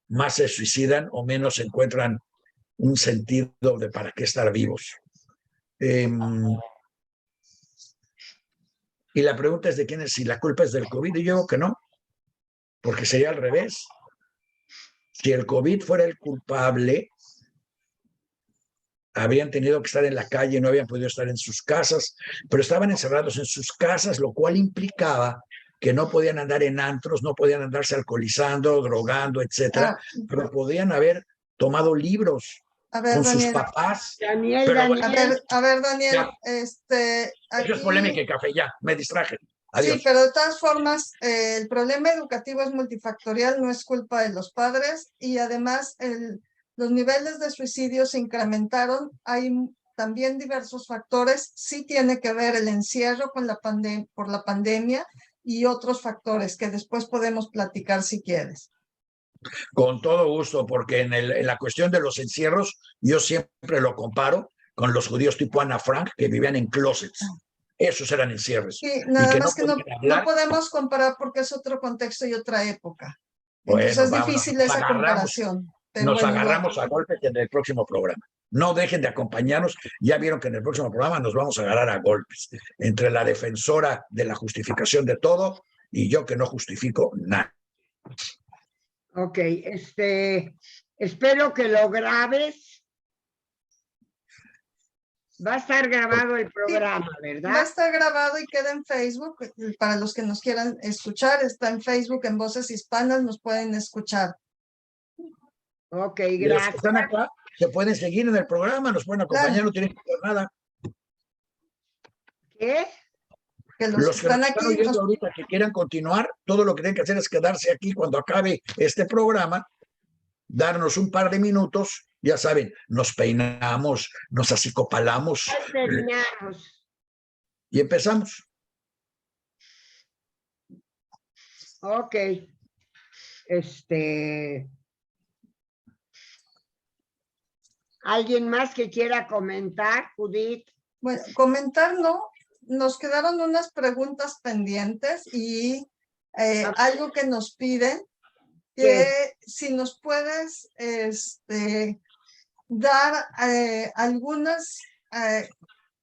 más se suicidan o menos encuentran un sentido de para qué estar vivos. Y la pregunta es de quién es, si la culpa es del COVID, y yo digo que no, porque sería al revés. Si el COVID fuera el culpable, habrían tenido que estar en la calle, no habían podido estar en sus casas, pero estaban encerrados en sus casas, lo cual implicaba que no podían andar en antros, no podían andarse alcoholizando, drogando, etcétera, pero podían haber tomado libros con sus papás. Daniel, A ver, Daniel, Ya. aquí... Eso es Polémica y Café, ya, me distraje. Adiós. Sí, pero de todas formas, el problema educativo es multifactorial, no es culpa de los padres, y además los niveles de suicidio se incrementaron. Hay también diversos factores. Sí tiene que ver el encierro con por la pandemia y otros factores que después podemos platicar si quieres. Con todo gusto, porque en la cuestión de los encierros, yo siempre lo comparo con los judíos tipo Ana Frank, que vivían en closets. Esos eran encierros. Sí, nada más que no hablar. podemos comparar porque es otro contexto y otra época. Bueno, entonces es difícil esa comparación. Pero nos agarramos a golpes en el próximo programa. No dejen de acompañarnos. Ya vieron que en el próximo programa nos vamos a agarrar a golpes. Entre la defensora de la justificación de todo y yo que no justifico nada. Ok, espero que lo grabes. Va a estar grabado el programa, ¿verdad? Va a estar grabado y queda en Facebook. Para los que nos quieran escuchar, está en Facebook, en Voces Hispanas, nos pueden escuchar. Ok, gracias. Los que están acá se pueden seguir en el programa, nos pueden acompañar, claro. No tienen que hacer nada. ¿Qué? Que los que están aquí oyendo ahorita que quieran continuar, todo lo que tienen que hacer es quedarse aquí cuando acabe este programa, darnos un par de minutos, ya saben, nos peinamos, nos acicopalamos. Terminamos. Y empezamos. Ok. ¿Alguien más que quiera comentar, Judith? Bueno, comentar no. Nos quedaron unas preguntas pendientes y algo que nos piden, que si nos puedes dar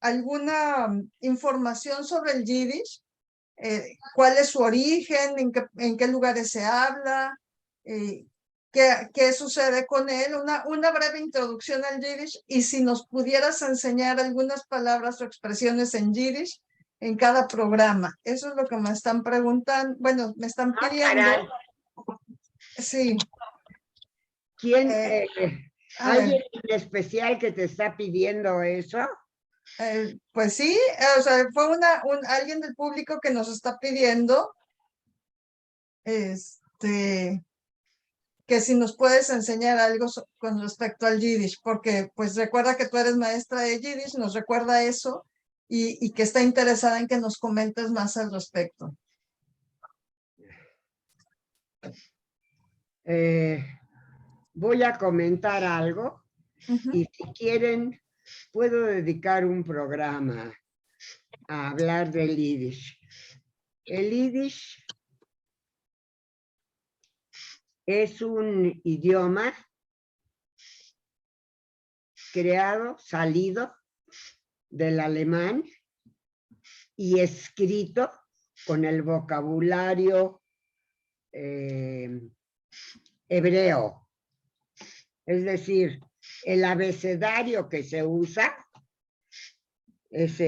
alguna información sobre el Yiddish, cuál es su origen, en qué lugares se habla, qué sucede con él, una breve introducción al Yiddish, y si nos pudieras enseñar algunas palabras o expresiones en Yiddish en cada programa. Eso es lo que me están preguntando, bueno, me están pidiendo. Caray. Sí. ¿Quién? ¿Alguien en especial que te está pidiendo eso? Pues sí, o sea, fue alguien del público que nos está pidiendo que si nos puedes enseñar algo con respecto al Yiddish, porque pues recuerda que tú eres maestra de Yiddish, nos recuerda eso y que está interesada en que nos comentes más al respecto. Voy a comentar algo y si quieren puedo dedicar un programa a hablar del Yiddish. El Yiddish es un idioma creado, salido del alemán y escrito con el vocabulario hebreo. Es decir, el abecedario que se usa es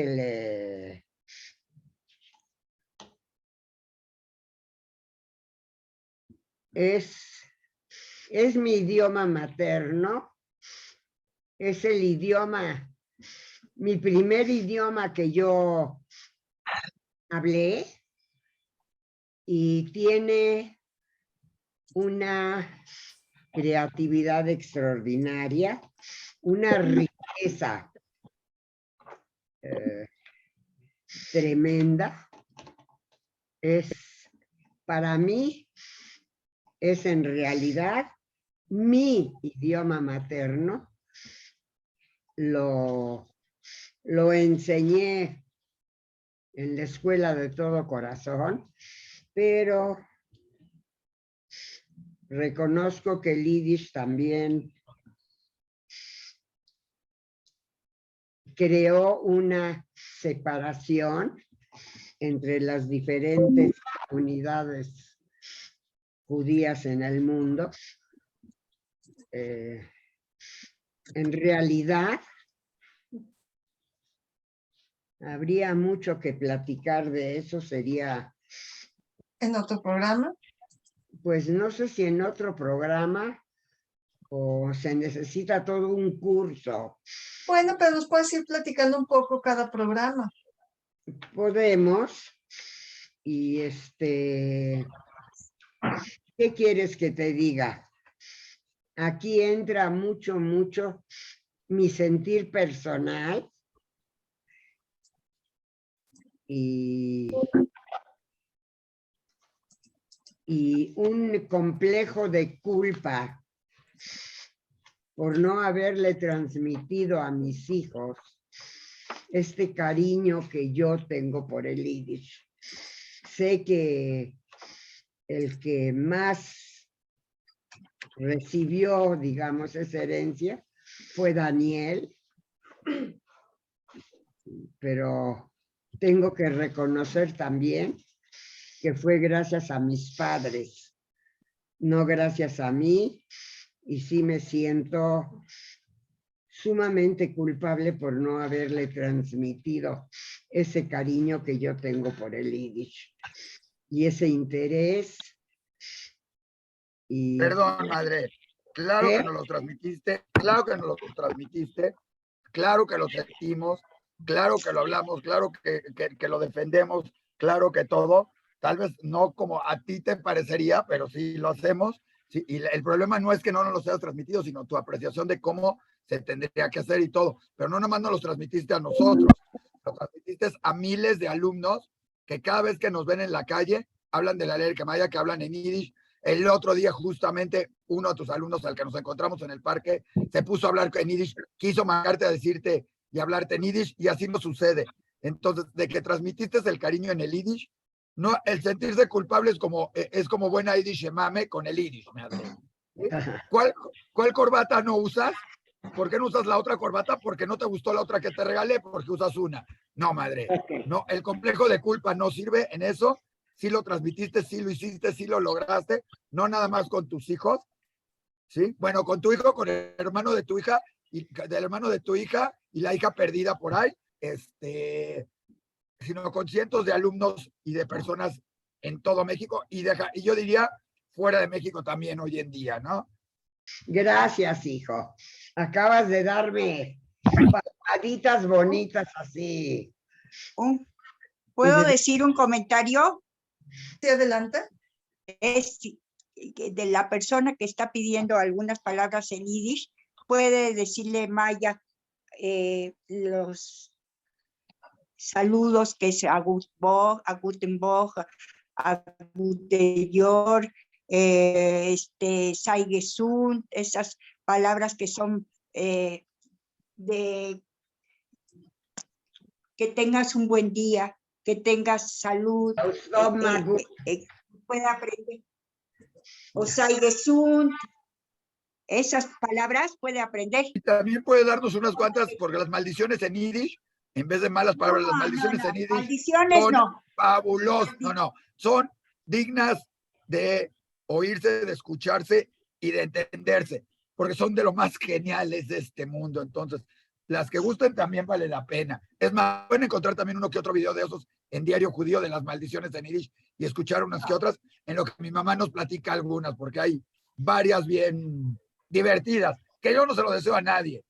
es mi idioma materno, es el idioma, mi primer idioma que yo hablé, y tiene una creatividad extraordinaria, una riqueza tremenda. Para mí, es en realidad mi idioma materno. Lo enseñé en la escuela de todo corazón, pero reconozco que el yiddish también creó una separación entre las diferentes comunidades judías en el mundo. En realidad, habría mucho que platicar de eso, sería... ¿En otro programa? Pues no sé si en otro programa o se necesita todo un curso. Bueno, pero nos puedes ir platicando un poco cada programa. Podemos. Y ¿qué quieres que te diga? Aquí entra mucho mi sentir personal y un complejo de culpa por no haberle transmitido a mis hijos este cariño que yo tengo por el yiddish. Sé que el que más recibió, digamos, esa herencia fue Daniel, pero tengo que reconocer también que fue gracias a mis padres, no gracias a mí, y sí me siento sumamente culpable por no haberle transmitido ese cariño que yo tengo por el yiddish y ese interés. Y... Perdón, madre, claro que nos lo transmitiste, claro que nos lo transmitiste, claro que lo sentimos, claro que lo hablamos, claro que lo defendemos, claro que todo, tal vez no como a ti te parecería, pero sí lo hacemos. Sí, y el problema no es que no nos los hayas transmitido, sino tu apreciación de cómo se tendría que hacer y todo. Pero no nomás nos los transmitiste a nosotros, lo transmitiste a miles de alumnos que cada vez que nos ven en la calle hablan de la ley que Maya, que hablan en yiddish. El otro día, justamente, uno de tus alumnos al que nos encontramos en el parque se puso a hablar en yiddish, quiso marcarte a decirte y hablarte en yiddish, y así no sucede. Entonces, de que transmitiste el cariño en el yiddish, no, el sentirse culpable es como buena yiddish mame con el yiddish. ¿Cuál corbata no usas? ¿Por qué no usas la otra corbata? Porque no te gustó la otra que te regalé, porque usas una. No, madre. No, el complejo de culpa no sirve en eso. Sí lo transmitiste, sí lo hiciste, sí lo lograste. No nada más con tus hijos, ¿sí? Bueno, con tu hijo, con el hermano de tu hija, y del hermano de tu hija y la hija perdida por ahí, sino con cientos de alumnos y de personas en todo México y yo diría fuera de México también hoy en día, ¿no? Gracias, hijo. Acabas de darme palmaditas bonitas así. ¿Puedo decir un comentario? Sí, adelante. Es de la persona que está pidiendo algunas palabras en yiddish. Puede decirle Maya los saludos que es a Guten Tag, a Gute Yor, sei gesund, esas palabras que son de que tengas un buen día, que tengas salud, pueda aprender. O sei gesund, esas palabras puede aprender. Y también puede darnos unas cuantas, porque las maldiciones en Yiddish, en vez de malas palabras, las No, maldiciones no, en Yiddish maldiciones son no. fabulosas. No, son dignas de oírse, de escucharse y de entenderse, porque son de lo más geniales de este mundo. Entonces, las que gusten también vale la pena. Es más, pueden encontrar también uno que otro video de esos en Diario Judío de las maldiciones en Yiddish y escuchar unas que otras, en lo que mi mamá nos platica algunas, porque hay varias bien divertidas, que yo no se lo deseo a nadie.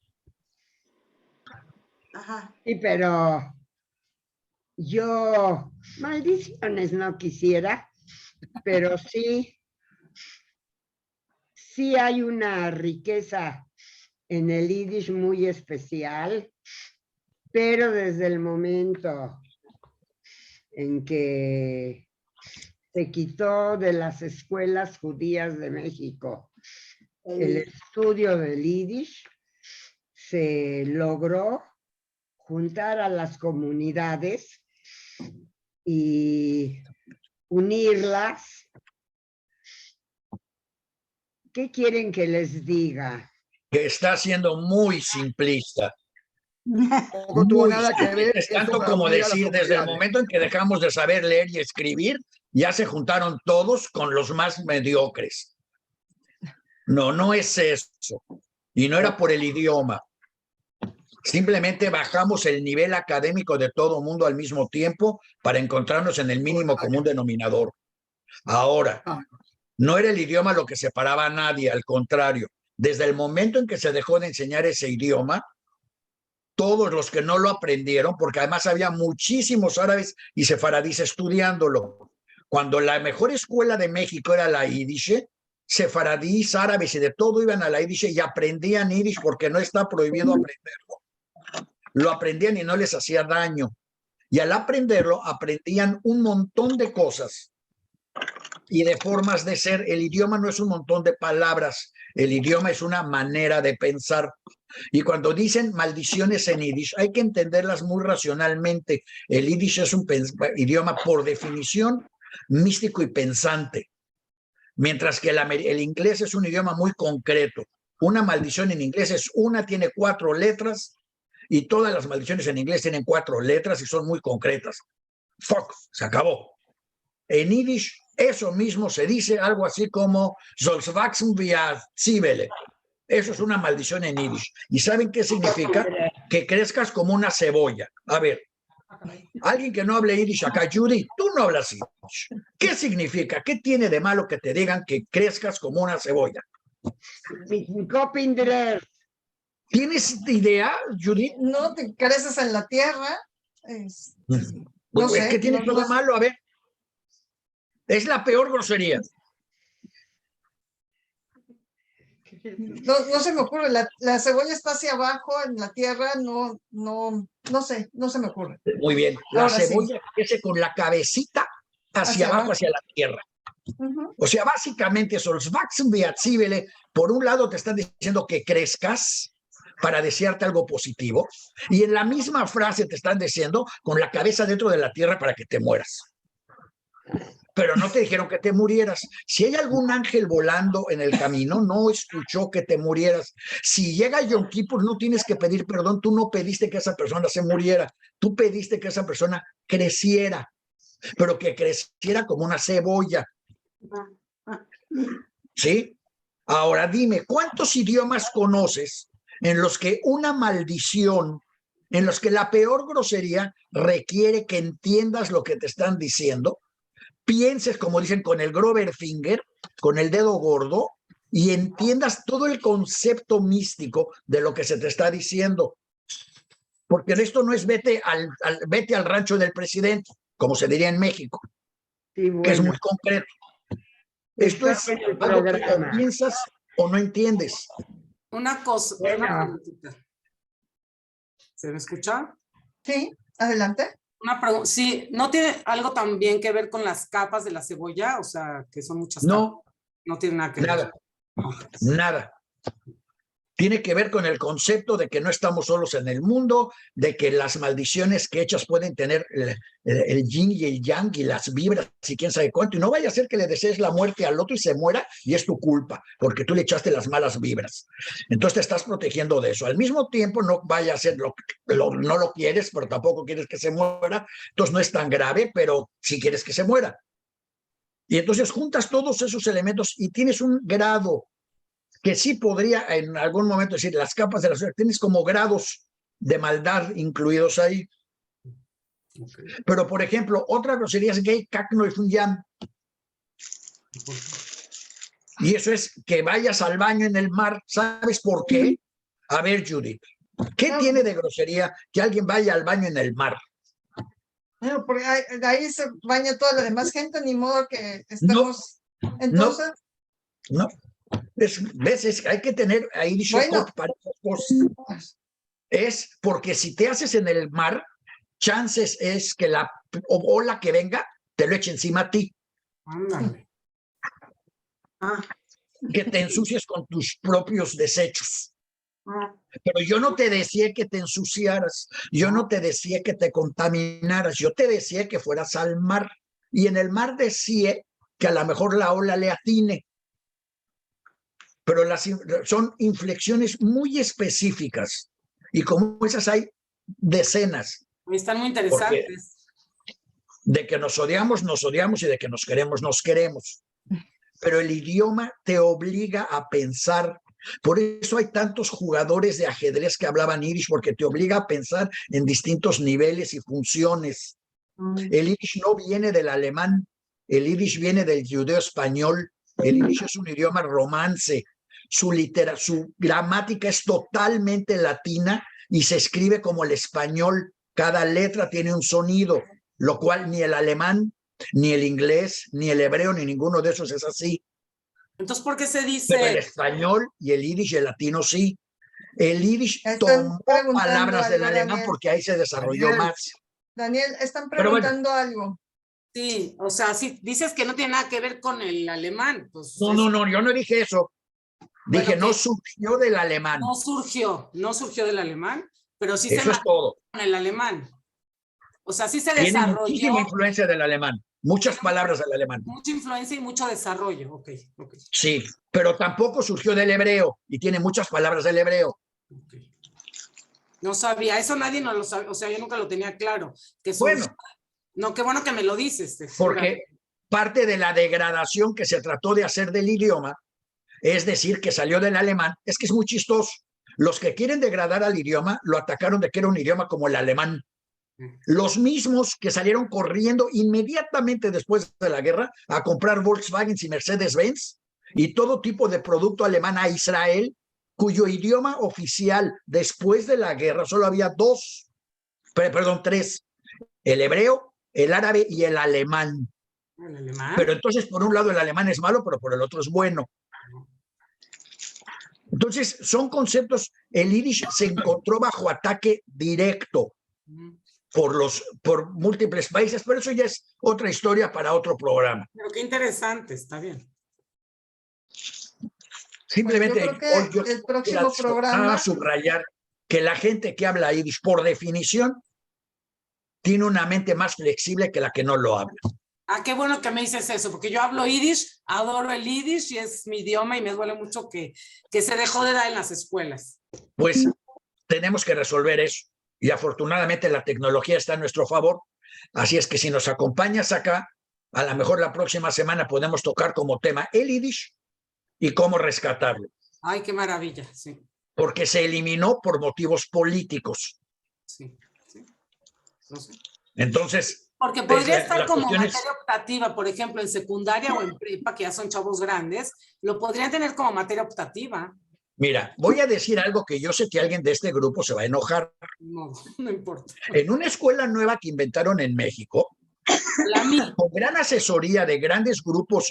Ajá. Sí, pero yo maldiciones no quisiera, pero sí hay una riqueza en el Yiddish muy especial, pero desde el momento en que se quitó de las escuelas judías de México el estudio del Yiddish, se logró juntar a las comunidades y unirlas. ¿Qué quieren que les diga? Que está siendo muy simplista. Tampoco tuvo Muy nada que ver simplista. Es eso tanto para como unir a las decir, desde el comunidades. momento en que dejamos de saber leer y escribir, ya se juntaron todos con los más mediocres. No, no es eso. Y no era por el idioma. Simplemente bajamos el nivel académico de todo mundo al mismo tiempo para encontrarnos en el mínimo común denominador. Ahora, no era el idioma lo que separaba a nadie, al contrario. Desde el momento en que se dejó de enseñar ese idioma, todos los que no lo aprendieron, porque además había muchísimos árabes y sefaradíes estudiándolo. Cuando la mejor escuela de México era la Yiddish, sefaradíes, árabes y de todo iban a la Yiddish y aprendían Yiddish porque no está prohibido aprenderlo. Lo aprendían y no les hacía daño. Y al aprenderlo, aprendían un montón de cosas y de formas de ser. El idioma no es un montón de palabras, el idioma es una manera de pensar. Y cuando dicen maldiciones en Yiddish, hay que entenderlas muy racionalmente. El Yiddish es un idioma por definición místico y pensante, mientras que el inglés es un idioma muy concreto. Una maldición en inglés es tiene 4 letras y todas las maldiciones en inglés tienen 4 letras y son muy concretas. Fuck, se acabó. En Yiddish eso mismo se dice algo así como soll's wachsen wie a Zwiebel. Eso es una maldición en Yiddish. ¿Y saben qué significa? Que crezcas como una cebolla. A ver, alguien que no hable Yiddish acá, Judy, tú no hablas Yiddish. ¿Qué significa? ¿Qué tiene de malo que te digan que crezcas como una cebolla? ¿Tienes idea, Judy? No te creces en la tierra. No sé. ¿Qué tiene todo de malo? A ver. Es la peor grosería. No se me ocurre. La cebolla está hacia abajo en la tierra. No sé, no se me ocurre. Muy bien. La Ahora cebolla sí crece con la cabecita hacia abajo, hacia la tierra. O sea, básicamente, por un lado te están diciendo que crezcas para desearte algo positivo, y en la misma frase te están diciendo con la cabeza dentro de la tierra para que te mueras. Pero no te dijeron que te murieras. Si hay algún ángel volando en el camino, no escuchó que te murieras. Si llega Yom Kippur, no tienes que pedir perdón. Tú no pediste que esa persona se muriera. Tú pediste que esa persona creciera, pero que creciera como una cebolla. ¿Sí? Ahora dime, ¿cuántos idiomas conoces en los que una maldición, en los que la peor grosería requiere que entiendas lo que te están diciendo? Pienses, como dicen, con el Grover Finger, con el dedo gordo, y entiendas todo el concepto místico de lo que se te está diciendo. Porque esto no es vete al rancho del presidente, como se diría en México, sí, bueno, que es muy concreto. Esto es algo que o piensas o no entiendes. Una cosa, bueno. una preguntita. ¿Se me escucha? Sí, adelante. Una pregunta, sí, ¿no tiene algo también que ver con las capas de la cebolla? O sea, que son muchas capas. No. No tiene nada que ver. Nada. Tiene que ver con el concepto de que no estamos solos en el mundo, de que las maldiciones que hechas pueden tener el yin y el yang y las vibras y quién sabe cuánto. Y no vaya a ser que le desees la muerte al otro y se muera y es tu culpa, porque tú le echaste las malas vibras. Entonces te estás protegiendo de eso. Al mismo tiempo, no vaya a ser no lo quieres, pero tampoco quieres que se muera. Entonces no es tan grave, pero sí quieres que se muera. Y entonces juntas todos esos elementos y tienes un grado que sí podría en algún momento decir, las capas de la sociedad, tienes como grados de maldad incluidos ahí. Ok. Pero, por ejemplo, otra grosería es gay, cacno y funyam. Y eso es que vayas al baño en el mar. ¿Sabes por qué? A ver, Judith, ¿qué No. tiene de grosería que alguien vaya al baño en el mar? No, porque ahí se baña toda la demás gente, ni modo que estemos. Entonces, No. ¿Ves? Hay que tener ahí Bueno. para esas cosas. Es porque si te haces en el mar, chances es que la ola que venga te lo eche encima a ti, Ándale. Ah, que te ensucies con tus propios desechos. ah, Pero yo no te decía que te ensuciaras, yo no te decía que te contaminaras, yo te decía que fueras al mar. Y en el mar decía que a lo mejor la ola le atine. Pero son inflexiones muy específicas. Y como esas hay decenas. están muy Porque interesantes. de que nos odiamos y de que nos queremos. Pero el idioma te obliga a pensar. Por eso hay tantos jugadores de ajedrez que hablaban yiddish, porque te obliga a pensar en distintos niveles y funciones. El yiddish no viene del alemán, el yiddish viene del judeo español. El yiddish es un idioma romance. Su gramática es totalmente latina y se escribe como el español. Cada letra tiene un sonido, lo cual ni el alemán, ni el inglés, ni el hebreo, ni ninguno de esos es así. Entonces, ¿por qué se Pero el dice? español y el yiddish y el latino sí. El yiddish Están tomó preguntando palabras del algo, alemán Daniel. porque ahí se desarrolló Daniel. más. Daniel, están Pero bueno. preguntando algo. Sí, o sea, si dices que no tiene nada que ver con el alemán, pues No, yo no dije eso. Dije, Bueno, no que surgió del alemán. no surgió del alemán, pero sí Eso se es nació todo. con el alemán. O sea, sí se Tiene desarrolló, muchísima influencia del alemán. Muchas palabras del alemán. mucha influencia y mucho desarrollo. Ok. Sí, pero tampoco surgió del hebreo y tiene muchas palabras del hebreo. No sabía, eso nadie nos lo sabía, o sea, yo nunca lo tenía claro. Que Bueno. No, qué bueno que me lo dices. Porque parte de la degradación que se trató de hacer del idioma, es decir, que salió del alemán, es que es muy chistoso. Los que quieren degradar al idioma lo atacaron de que era un idioma como el alemán. Los mismos que salieron corriendo inmediatamente después de la guerra a comprar Volkswagen y Mercedes-Benz y todo tipo de producto alemán a Israel, cuyo idioma oficial después de la guerra solo había tres, el hebreo, el árabe y el alemán. ¿El alemán? Pero entonces, por un lado, el alemán es malo, pero por el otro es bueno. Entonces, son conceptos, el yiddish se encontró bajo ataque directo por múltiples países, pero eso ya es otra historia para otro programa. Pero qué interesante, está bien. Simplemente Pues yo creo que el próximo programa subrayar que la gente que habla yiddish, por definición, tiene una mente más flexible que la que no lo habla. Ah, qué bueno que me dices eso, porque yo hablo yiddish, adoro el yiddish y es mi idioma y me duele mucho que se dejó de dar en las escuelas. Pues tenemos que resolver eso. Y afortunadamente la tecnología está a nuestro favor. Así es que si nos acompañas acá, a lo mejor la próxima semana podemos tocar como tema el yiddish y cómo rescatarlo. Ay, qué maravilla, sí. Porque se eliminó por motivos políticos. Sí. No sé. Entonces, porque podría estar como cuestiones... materia optativa, por ejemplo, en secundaria o en prepa, que ya son chavos grandes, lo podrían tener como materia optativa. Mira, voy a decir algo que yo sé que alguien de este grupo se va a enojar. No importa. En una escuela nueva que inventaron en México, con gran asesoría de grandes grupos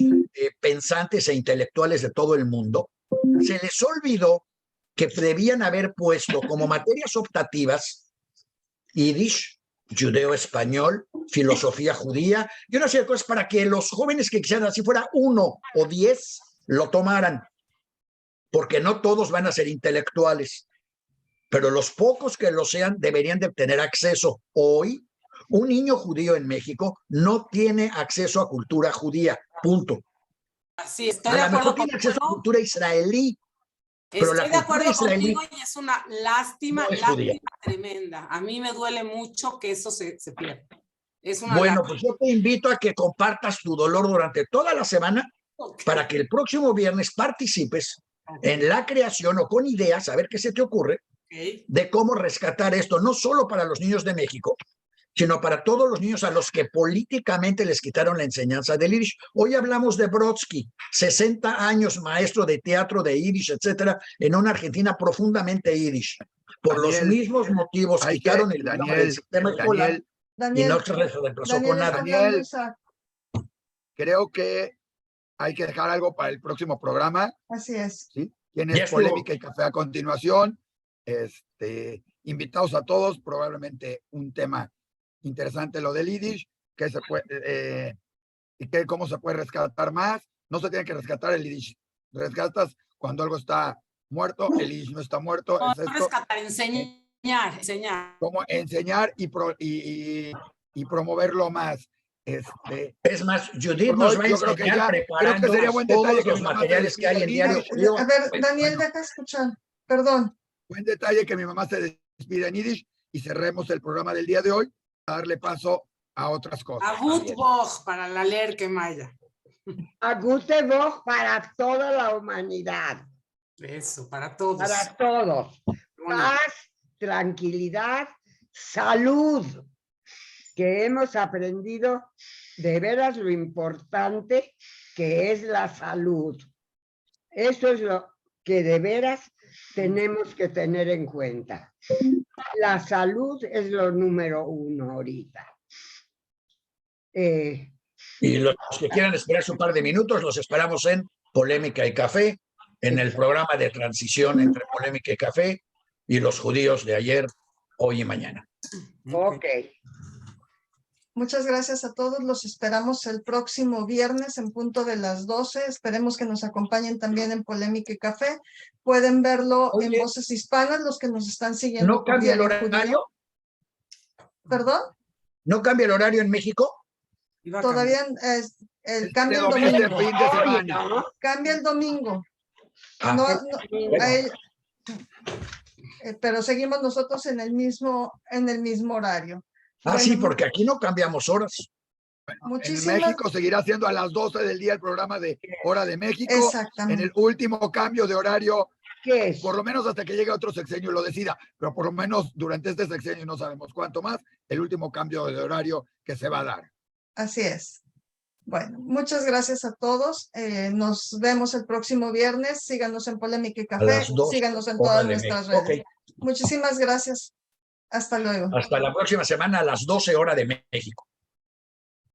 pensantes e intelectuales de todo el mundo, se les olvidó que debían haber puesto como materias optativas yiddish, judeo español, filosofía judía y una serie de cosas para que los jóvenes que quisieran, así fuera 1 o 10, lo tomaran. porque no todos van a ser intelectuales, pero los pocos que lo sean deberían de tener acceso. Hoy, un niño judío en México no tiene acceso a cultura judía, punto. Así, estoy A de lo acuerdo mejor tiene acceso a contigo. cultura israelí, pero la Estoy de cultura acuerdo israelí contigo y es una lástima, no es judía. lástima tremenda. A mí me duele mucho que eso se pierda. Es una Bueno, lástima. pues yo te invito a que compartas tu dolor durante toda la semana Ok. para que el próximo viernes participes en la creación o con ideas, a ver qué se te ocurre, Ok. de cómo rescatar esto, no solo para los niños de México, sino para todos los niños a los que políticamente les quitaron la enseñanza del Yiddish. Hoy hablamos de Brodsky, 60 años maestro de teatro, de Yiddish, etcétera, en una Argentina profundamente Yiddish. Por los Daniel, mismos motivos hay quitaron que, el idioma del sistema escolar y Daniel, no se reemplazó Daniel con está nada. hablando, Daniel. Isaac. creo que hay que dejar algo para el próximo programa, Así es. ¿sí? Tienes Ya estuvo. Polémica y Café a continuación. Invitados a todos, probablemente un tema interesante lo del Yiddish, que se puede, y que cómo se puede rescatar más. No se tiene que rescatar el Yiddish. Rescatas cuando algo está muerto, el Yiddish no está muerto. No, Es no esto. rescatar, enseñar. Cómo enseñar y promoverlo más. Es más, Judith Por nos hoy, va a yo creo que enseñar ya, creo que sería buen todos detalle que los mi mamá se materiales que hay despida en en Diario Yiddish. Judío. A ver, Bueno, Daniel, deja escuchar. Perdón. Buen detalle que mi mamá se despida en Yiddish y cerremos el programa del día de hoy a darle paso a otras cosas. A Gut también. Boch para la leer que Maya. A Gute Boch para toda la humanidad, Eso, para todos. para todos. Bonito. Paz, tranquilidad, salud, que hemos aprendido de veras lo importante que es la salud. Eso es lo que de veras tenemos que tener en cuenta. La salud es lo número uno ahorita. Y los que quieran esperarse un par de minutos, los esperamos en Polémica y Café, en el programa de transición entre Polémica y Café y los judíos de ayer, hoy y mañana. Ok. Muchas gracias a todos. Los esperamos el próximo viernes en punto de las 12. Esperemos que nos acompañen también en Polémica y Café. Pueden verlo en Oye, Voces Hispanas, los que nos están siguiendo. ¿no por cambia el Diario Judío. horario? ¿Perdón? ¿No cambia el horario en México? Iba a Todavía cambia el Este domingo. fin de semana. ¿No? Cambia el domingo. Ah, No, bueno. pero seguimos nosotros en el mismo horario. Sí, Bueno, porque aquí no cambiamos horas. En muchísimas México seguirá siendo a las 12 del día el programa de Hora de México. En exactamente. el último cambio de horario, ¿Qué es? por lo menos hasta que llegue otro sexenio lo decida, pero por lo menos durante este sexenio no sabemos cuánto más, el último cambio de horario que se va a dar. Así es. Bueno, muchas gracias a todos. Nos vemos el próximo viernes. Síganos en Polémica y A Café. las 2, Síganos en hora todas de nuestras México. redes. Ok. Muchísimas gracias. Hasta luego. Hasta la próxima semana a las 12 horas de México.